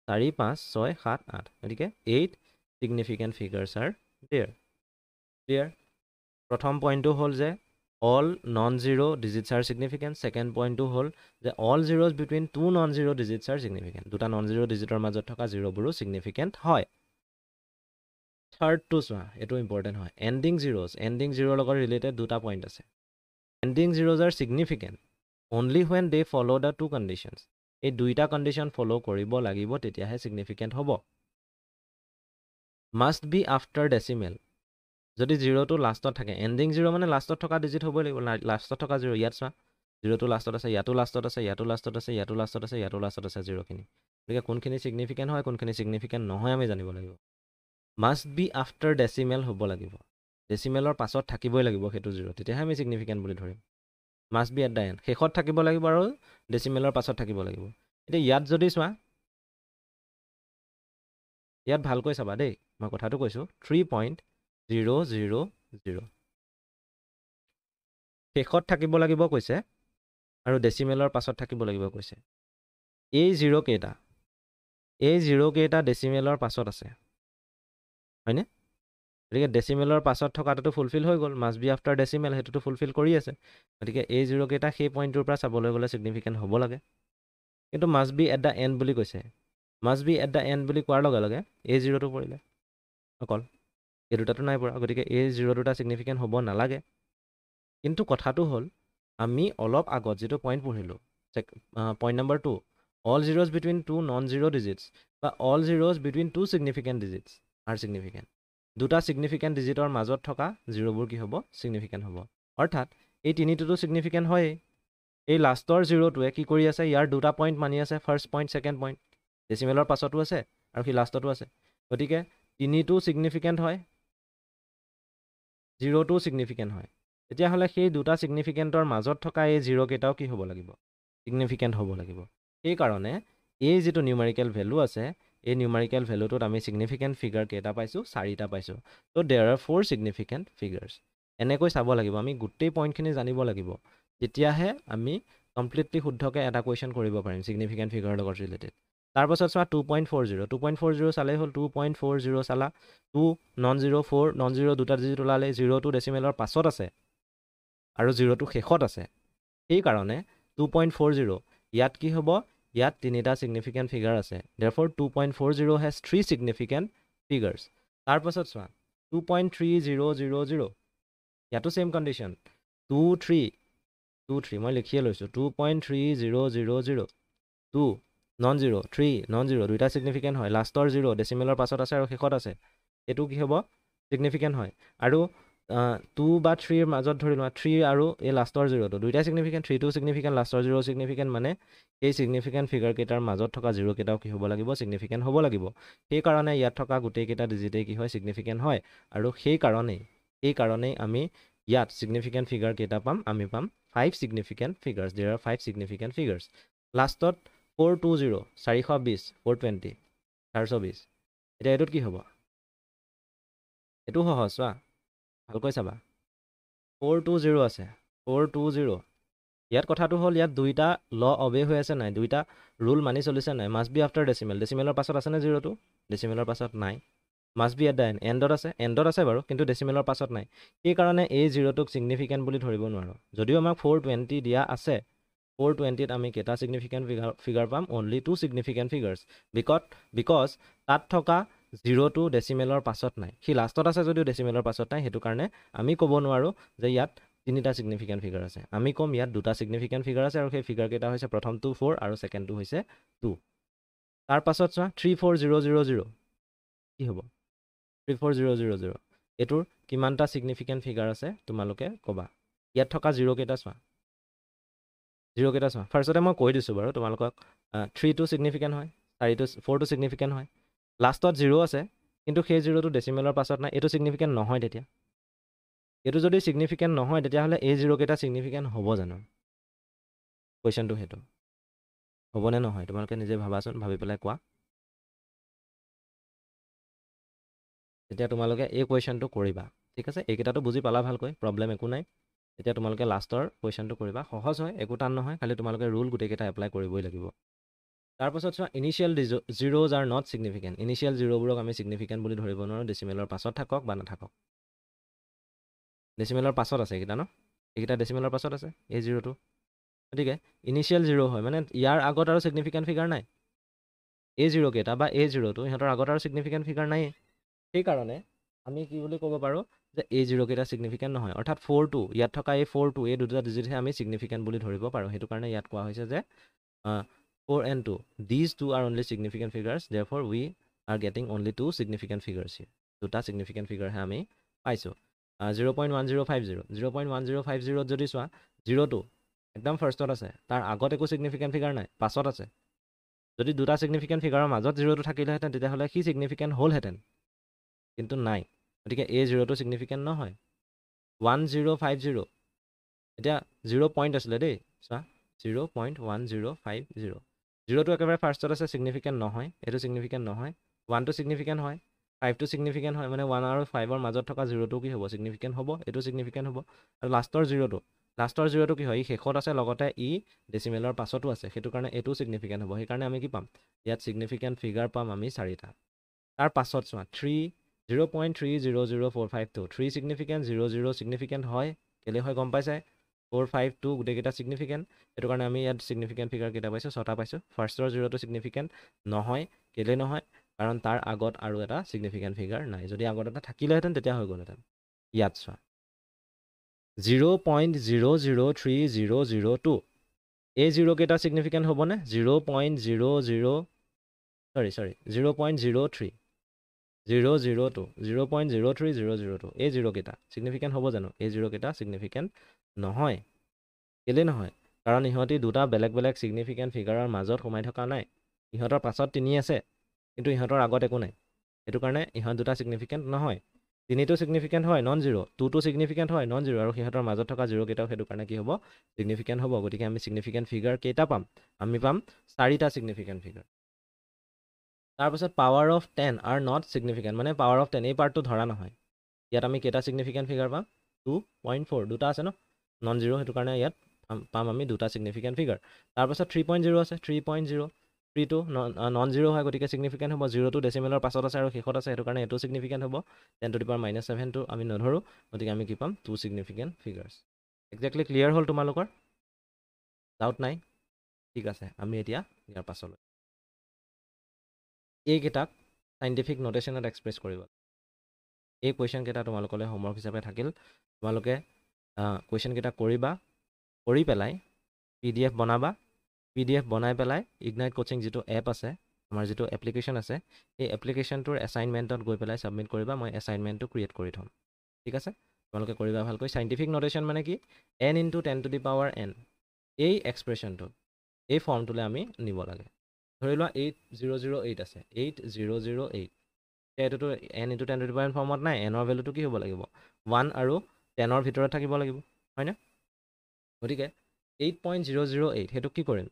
A: 4 5 6 7 8 গতিকে 8 significant figures are there clear প্ৰথম পইণ্টটো হ'ল যে all non zero' digits are significant second পইণ্টটো হ'ল যে all zeros between two non zero' digits are significant দুটা নন জিৰ' ডিজিটৰ মাজত থকা জিৰ'বোৰো ছিগনিফিকেণ্ট হয় থাৰ্ডটো চোৱা, এইটো ইম্পৰ্টেণ্ট হয়। এণ্ডিং জিৰ'ৰ লগত ৰিলেটেড দুটা পইণ্ট আছে। Ending zeros are significant only when they follow' the two conditions. এই দুইটা কণ্ডিশ্যন ফ'ল' কৰিব লাগিব, তেতিয়াহে ছিগনিফিকেণ্ট হ'ব। Must be after decimal. যদি জিৰ'টো লাষ্টত থাকে, এণ্ডিং জিৰ' মানে লাষ্টত থকা ডিজিট হ'বই লাগিব, লাষ্টত থকা জিৰ'। ইয়াত চোৱা, জিৰ'টো লাষ্টত আছে, ইয়াতো লাষ্টত আছে, ইয়াতো লাষ্টত আছে, ইয়াতো লাষ্টত আছে, ইয়াতো লাষ্টত আছে জিৰ'খিনি। গতিকে কোনখিনি ছিগনিফিকেণ্ট হয়, কোনখিনি ছিগনিফিকেণ্ট নহয় আমি জানিব লাগিব। মাষ্ট বি আফটাৰ ডেচিমেল হ'ব লাগিব, ডেচিমেলৰ পাছত থাকিবই লাগিব সেইটো জিৰ', তেতিয়াহে আমি ছিগনিফিকেণ্ট বুলি ধৰিম। Must be at the and, শেষত থাকিব লাগিব আৰু ডেচিমেলৰ পাছত থাকিব লাগিব। এতিয়া ইয়াত যদি চোৱা, ইয়াত ভালকৈ চাবা দেই, মই কথাটো কৈছোঁ, 3.000 শেষত থাকিব লাগিব কৈছে আৰু ডেচিমেলৰ পাছত থাকিব লাগিব কৈছে। এই জিৰ' কেইটা ডেচিমেলৰ পাছত আছে, হয়নে? গতিকে ডেচিমেলৰ পাছত থকাটোতো ফুলফিল হৈ গ'ল, মাষ্ট বি আফটাৰ ডেচিমেল সেইটোতো ফুলফিল কৰি আছে। গতিকে এই জিৰ' কেইটা সেই পইণ্টটোৰ পৰা চাবলৈ গ'লে ছিগনিফিকেণ্ট হ'ব লাগে। কিন্তু must be at the and বুলি কৈছে, must be at the and বুলি কোৱাৰ লগে লগে এই জিৰ'টো পৰিলে অকল, এই দুটাটো নাই পৰা। গতিকে এই জিৰ' দুটা ছিগনিফিকেণ্ট হ'ব নালাগে। কিন্তু কথাটো হ'ল, আমি অলপ আগত যিটো পইণ্ট পঢ়িলোঁ, point number 2, all zeros between two non zero' digits বা all zeros between two significant digits are significant. দুটা ছিগনিফিকেণ্ট ডিজিটৰ মাজত থকা জিৰ'বোৰ কি হ'ব, ছিগনিফিকেণ্ট হ'ব। অৰ্থাৎ এই তিনিটোতো ছিগনিফিকেণ্ট হয়েই। এই লাষ্টৰ জিৰ'টোৱে কি কৰি আছে, ইয়াৰ দুটা পইণ্ট মানি আছে, ফাৰ্ষ্ট পইণ্ট, ছেকেণ্ড পইণ্ট। ডেচিমেলৰ পাছতো আছে আৰু সি লাষ্টতো আছে। গতিকে তিনিটো ছিগনিফিকেণ্ট হয়, জিৰ'টোও ছিগনিফিকেণ্ট হয়। তেতিয়াহ'লে সেই দুটা ছিগনিফিকেণ্টৰ মাজত থকা এই জিৰ' কেইটাও কি হ'ব লাগিব, ছিগনিফিকেণ্ট হ'ব লাগিব। সেইকাৰণে এই যিটো নিউমাৰিকেল ভেলু আছে, এই নিউমাৰিকেল ভেলুটোত আমি ছিগনিফিকেণ্ট ফিগাৰ কেইটা পাইছোঁ, 4টা পাইছোঁ। ত' দেয়াৰ আৰ 4 ছিগনিফিকেণ্ট ফিগাৰ্ছ। এনেকৈ চাব লাগিব, আমি গোটেই পইণ্টখিনি জানিব লাগিব, তেতিয়াহে আমি কমপ্লিটলি শুদ্ধকৈ এটা কুৱেশ্যন কৰিব পাৰিম ছিগনিফিকেণ্ট ফিগাৰৰ লগত ৰিলেটেড। তাৰপাছত চোৱা 2.40 চালেই হ'ল, 2.40 চালা, 2 নন জিৰ' 4 নন জিৰ' দুটা ডিজিট ওলালে, জিৰ'টো ডেচিমেলৰ পাছত আছে আৰু জিৰ'টো শেষত আছে। সেইকাৰণে 2.40 ইয়াত কি হ'ব, ইয়াত তিনিটা ছিগনিফিকেণ্ট ফিগাৰ আছে। Therefore 2.40 has 3 significant figures. তাৰপাছত চোৱা 2.3000 ইয়াতো ছেইম কণ্ডিশ্যন, 2 3 মই লিখিয়ে লৈছোঁ, 2.3000 2 নন জিৰ' 3 নন জিৰ' দুইটা ছিগনিফিকেণ্ট হয়, লাষ্টৰ জিৰ' ডেচিমেলৰ পাছত আছে আৰু শেষত আছে, এইটো কি হ'ব, ছিগনিফিকেণ্ট হয়। আৰু 2 বা 3ৰ মাজত ধৰি লোৱা 3 আৰু এই লাষ্টৰ জিৰ'টো দুইটাই ছিগনিফিকেণ্ট, 3টো ছিগনিফিকেণ্ট, লাষ্টৰ জিৰ' ছিগনিফিকেণ্ট, মানে এই ছিগনিফিকেণ্ট ফিগাৰ কেইটাৰ মাজত থকা জিৰ' কেইটাও কি হ'ব লাগিব, ছিগনিফিকেণ্ট হ'ব লাগিব। সেইকাৰণে ইয়াত থকা গোটেইকেইটা ডিজিটেই কি হয়, ছিগনিফিকেণ্ট হয়। আৰু সেইকাৰণেই আমি ইয়াত ছিগনিফিকেণ্ট ফিগাৰ কেইটা পাম, আমি পাম 5 significant figures. There are 5 significant figures. লাষ্টত 420 420 420 420। এতিয়া এইটোত কি হ'ব, এইটো সহজ, চোৱা ভালকৈ চাবা, 420 আছে, 420। ইয়াত কথাটো হ'ল, ইয়াত দুইটা অবে হৈ আছে নাই, দুইটা ৰুল মানি চলিছে নাই। মাষ্ট বি আফটাৰ ডেচিমেল, ডেচিমেলৰ পাছত আছেনে জিৰ'টো, ডেচিমেলৰ পাছত নাই। Must be at the end, এণ্ডত আছে বাৰু, কিন্তু ডেচিমেলৰ পাছত নাই। সেইকাৰণে এই জিৰ'টোক ছিগনিফিকেণ্ট বুলি ধৰিব নোৱাৰোঁ। যদিও আমাক 420 দিয়া আছে, 420ত আমি কেইটা ছিগনিফিকেণ্ট ফিগাৰ পাম, অনলি 2 ছিগনিফিকেণ্ট ফিগাৰ্ছ। বিকজ তাত থকা জিৰ'টো ডেচিমেলৰ পাছত নাই, সি লাষ্টত আছে যদিও ডেচিমেলৰ পাছত নাই। সেইটো কাৰণে আমি ক'ব নোৱাৰোঁ যে ইয়াত তিনিটা ছিগনিফিকেণ্ট ফিগাৰ আছে। আমি ক'ম ইয়াত দুটা ছিগনিফিকেণ্ট ফিগাৰ আছে, আৰু সেই ফিগাৰ কেইটা হৈছে প্ৰথমটো 4 আৰু ছেকেণ্ডটো হৈছে 2। তাৰপাছত চোৱা 34000 কি হ'ব, 34000 এইটোৰ কিমানটা ছিগনিফিকেণ্ট ফিগাৰ আছে তোমালোকে ক'বা। ইয়াত থকা জিৰ' কেইটা চোৱা, ফাৰ্ষ্টতে মই কৈ দিছোঁ বাৰু তোমালোকক, 3টো ছিগনিফিকেণ্ট হয়, 4টো ছিগনিফিকেণ্ট হয়, লাষ্টত জিৰ' আছে, কিন্তু সেই জিৰ'টো ডেচিমেলৰ পাছত নাই, এইটো ছিগনিফিকেণ্ট নহয়। তেতিয়া এইটো যদি ছিগনিফিকেণ্ট নহয়, তেতিয়াহ'লে এই জিৰ' কেইটা ছিগনিফিকেণ্ট হ'ব জানো, কুৱেশ্যনটো সেইটো হ'বনে নহয়, তোমালোকে নিজে ভাবাচোন, ভাবি পেলাই কোৱা। তেতিয়া তোমালোকে এই কুৱেশ্যনটো কৰিবা, ঠিক আছে। এইকেইটাটো বুজি পালা ভালকৈ, প্ৰব্লেম একো নাই। এতিয়া তোমালোকে লাষ্টৰ কুৱেশ্যনটো কৰিবা, সহজ হয়, একো টান নহয়, খালি তোমালোকে ৰুল গোটেইকেইটা এপ্লাই কৰিবই লাগিব। তাৰপাছত চোৱা, initial zeros are not significant. Initial জিৰ'বোৰক আমি ছিগনিফিকেণ্ট বুলি ধৰিব নোৱাৰোঁ, ডেচিমেলৰ পাছত থাকক বা নাথাকক। ডেচিমেলৰ পাছত আছে এইকেইটা ন, এইকেইটা ডেচিমেলৰ পাছত আছে এই জিৰ'টো, গতিকে ইনিচিয়েল জিৰ' হয়, মানে ইয়াৰ আগত আৰু ছিগনিফিকেণ্ট ফিগাৰ নাই। এই জিৰ' কেইটা বা এই জিৰ'টো ইহঁতৰ আগত আৰু ছিগনিফিকেণ্ট ফিগাৰ নায়েই। সেইকাৰণে আমি কি বুলি ক'ব পাৰোঁ যে এই জিৰ'কেইটা ছিগনিফিকেণ্ট নহয়, অৰ্থাৎ 4 ইয়াত থকা এই 4 এই দুটা ডিজিটহে আমি ছিগনিফিকেণ্ট বুলি ধৰিব পাৰোঁ। সেইটো কাৰণে ইয়াত কোৱা হৈছে যে 4 and 2 these two are only significant figures, therefore we are getting only 2 significant figures here. দুটা significant figure হে আমি পাইছোঁ। 0.1050 0.1050 যদি চোৱা 0টো একদম ফাৰ্ষ্টত আছে, তাৰ আগত একো ছিগনিফিকেণ্ট ফিগাৰ নাই, পাছত আছে। যদি দুটা ছিগনিফিকেণ্ট ফিগাৰৰ মাজত 0টো থাকিলেহেঁতেন তেতিয়াহ'লে সি ছিগনিফিকেণ্ট হ'লহেঁতেন, কিন্তু নাই। গতিকে এই 0টো ছিগনিফিকেণ্ট নহয়। 1050 এতিয়া 0 পইণ্ট আছিলে দেই, চোৱা 0.1050 0টো একেবাৰে ফাৰ্ষ্টত আছে, ছিগনিফিকেণ্ট নহয়, এইটো ছিগনিফিকেণ্ট নহয়। 1টো ছিগনিফিকেণ্ট হয়, 5টো ছিগনিফিকেণ্ট হয়, মানে 1 আৰু 5ৰ মাজত থকা 0টো কি হ'ব, ছিগনিফিকেণ্ট হ'ব, এইটো ছিগনিফিকেণ্ট হ'ব। আৰু লাষ্টৰ 0টো কি হয়, ই শেষত আছে, লগতে ই ডেচিমেলৰ পাছতো আছে, সেইটো কাৰণে এইটো ছিগনিফিকেণ্ট হ'ব। সেইকাৰণে আমি কি পাম, ইয়াত ছিগনিফিকেণ্ট ফিগাৰ পাম আমি 4টা। তাৰ পাছত চোৱা 0.300452 3 ছিগনিফিকেণ্ট 00 ছিগনিফিকেণ্ট হয়, কেলৈ হয় গম পাইছে, 452 গোটেইকেইটা ছিগনিফিকেণ্ট। সেইটো কাৰণে আমি ইয়াত ছিগনিফিকেণ্ট ফিগাৰ কেইটা পাইছোঁ, 6টা পাইছোঁ। ফাৰ্ষ্টৰ 0টো ছিগনিফিকেণ্ট নহয়, কেলৈ নহয়, কাৰণ তাৰ আগত আৰু এটা ছিগনিফিকেণ্ট ফিগাৰ নাই। যদি আগত এটা থাকিলেহেঁতেন তেতিয়া হৈ গ'লহেঁতেন। ইয়াত চোৱা 0.003002 এই 0কেইটা ছিগনিফিকেণ্ট হ'বনে, 0.03 0.03002 0.03002 এই 0কেইটা ছিগনিফিকেণ্ট হ'ব জানো? এই 0কেইটা ছিগনিফিকেণ্ট নহয়। কেলৈ নহয়, কাৰণ ইহঁতি দুটা বেলেগ বেলেগ ছিগনিফিকেণ্ট ফিগাৰৰ মাজত সোমাই থকা নাই। ইহঁতৰ পাছত 3 আছে, কিন্তু ইহঁতৰ আগত একো নাই। সেইটো কাৰণে ইহঁত দুটা ছিগনিফিকেণ্ট নহয়। 3টো ছিগনিফিকেণ্ট হয়, নন জিৰ', 2টো ছিগনিফিকেণ্ট হয়, নন জিৰ', আৰু সিহঁতৰ মাজত থকা 0কেইটাও সেইটো কাৰণে কি হ'ব, ছিগনিফিকেণ্ট হ'ব। গতিকে আমি ছিগনিফিকেণ্ট ফিগাৰ কেইটা পাম, আমি পাম 4টা ছিগনিফিকেণ্ট ফিগাৰ। তাৰপাছত power of 10 R not significant, মানে পাৱাৰ অফ 10 এই পাৰ্টটো ধৰা নহয়। ইয়াত আমি কেইটা ছিগনিফিকেণ্ট ফিগাৰ পাম, 2.4, দুটা আছে ন, নন জিৰ', সেইটো কাৰণে ইয়াত পাম আমি দুটা ছিগনিফিকেণ্ট ফিগাৰ। তাৰপাছত 3.0 আছে, 3.0 3টো নন জিৰ' হয়, গতিকে ছিগনিফিকেণ্ট হ'ব। 0টো ডেচিমেলৰ পাছত আছে আৰু শেষত আছে, সেইটো কাৰণে এইটো ছিগনিফিকেণ্ট হ'ব। 10⁻⁻7টো আমি নধৰোঁ, গতিকে আমি কি পাম, 2 ছিগনিফিকেণ্ট ফিগাৰ্ছ। একজেক্টলি ক্লিয়াৰ হ'ল তোমালোকৰ? ডাউট নাই? ঠিক আছে, আমি এতিয়া ইয়াৰ পাছলৈ এইকেইটাক চাইণ্টিফিক নটেশ্যনত এক্সপ্ৰেছ কৰিব। এই কুৱেশ্যনকেইটা তোমালোকলৈ হোমৱৰ্ক হিচাপে থাকিল। তোমালোকে কুৱেশ্যনকেইটা কৰিবা, কৰি পেলাই PDF বনাবা। PDF বনাই পেলাই ইগনাইট কোচিং যিটো এপ আছে, আমাৰ যিটো এপ্লিকেশ্যন আছে, এই এপ্লিকেশ্যনটোৰ এছাইনমেণ্টত গৈ পেলাই ছাবমিট কৰিবা। মই এছাইনমেণ্টটো ক্ৰিয়েট কৰি থ'ম, ঠিক আছে? তোমালোকে কৰিবা ভালকৈ। চাইণ্টিফিক নটেশ্যন মানে কি, n × 10⁻n এই এক্সপ্ৰেশ্যনটো, এই ফৰ্মটোলৈ আমি নিব লাগে। ধৰি লোৱা 8008 আছে, 8008, এইটোতো n × 10⁻n ফৰ্মত নাই, nৰ ভেলুটো কি হ'ব লাগিব, 1 আৰু 10ৰ ভিতৰত থাকিব লাগিব, হয়নে? গতিকে 8.008 সেইটো কি কৰিম,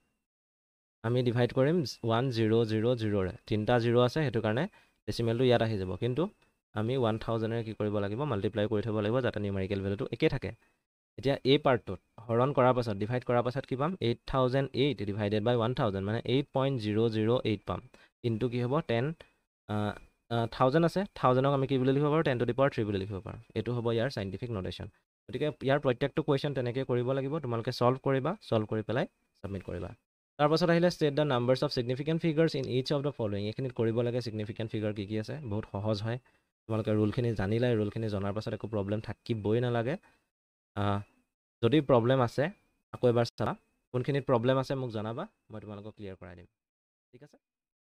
A: আমি ডিভাইড কৰিম 1000ৰে। 3টা 0 আছে, সেইটো কাৰণে ডেচিমেলটো ইয়াত আহি যাব, কিন্তু আমি 1000ৰে কি কৰিব লাগিব, মাল্টিপ্লাই কৰি থ'ব লাগিব, যাতে নিউমেৰিকেল ভেলুটো একে থাকে। এতিয়া এই পাৰ্টটোত হৰণ কৰাৰ পাছত, ডিভাইড কৰাৰ পাছত কি পাম, 8008 ডিভাইডেড বাই 1000, মানে 8.008 পাম। ইনটু কি হ'ব, 1000 আছে, 1000ক আমি কি বুলি লিখিব পাৰোঁ, 10⁻³ বুলি লিখিব পাৰোঁ। এইটো হ'ব ইয়াৰ চাইণ্টিফিক নটেশ্যন। গতিকে ইয়াৰ প্ৰত্যেকটো কুৱেশ্যন তেনেকৈ কৰিব লাগিব। তোমালোকে ছল্ভ কৰিবা, ছল্ভ কৰি পেলাই ছাবমিট কৰিবা। তাৰপাছত আহিলে state the numbers of significant figures in each of the following. এইখিনিত কৰিব লাগে ছিগনিফিকেণ্ট ফিগাৰ কি কি আছে, বহুত সহজ হয়। তোমালোকে ৰুলখিনি জানিলাই, ৰুলখিনি জনাৰ পাছত একো প্ৰব্লেম থাকিবই নালাগে। যদি প্ৰব্লেম আছে আকৌ এবাৰ চাবা, কোনখিনিত প্ৰব্লেম আছে মোক জনাবা, মই তোমালোকক ক্লিয়াৰ কৰাই দিম, ঠিক আছে?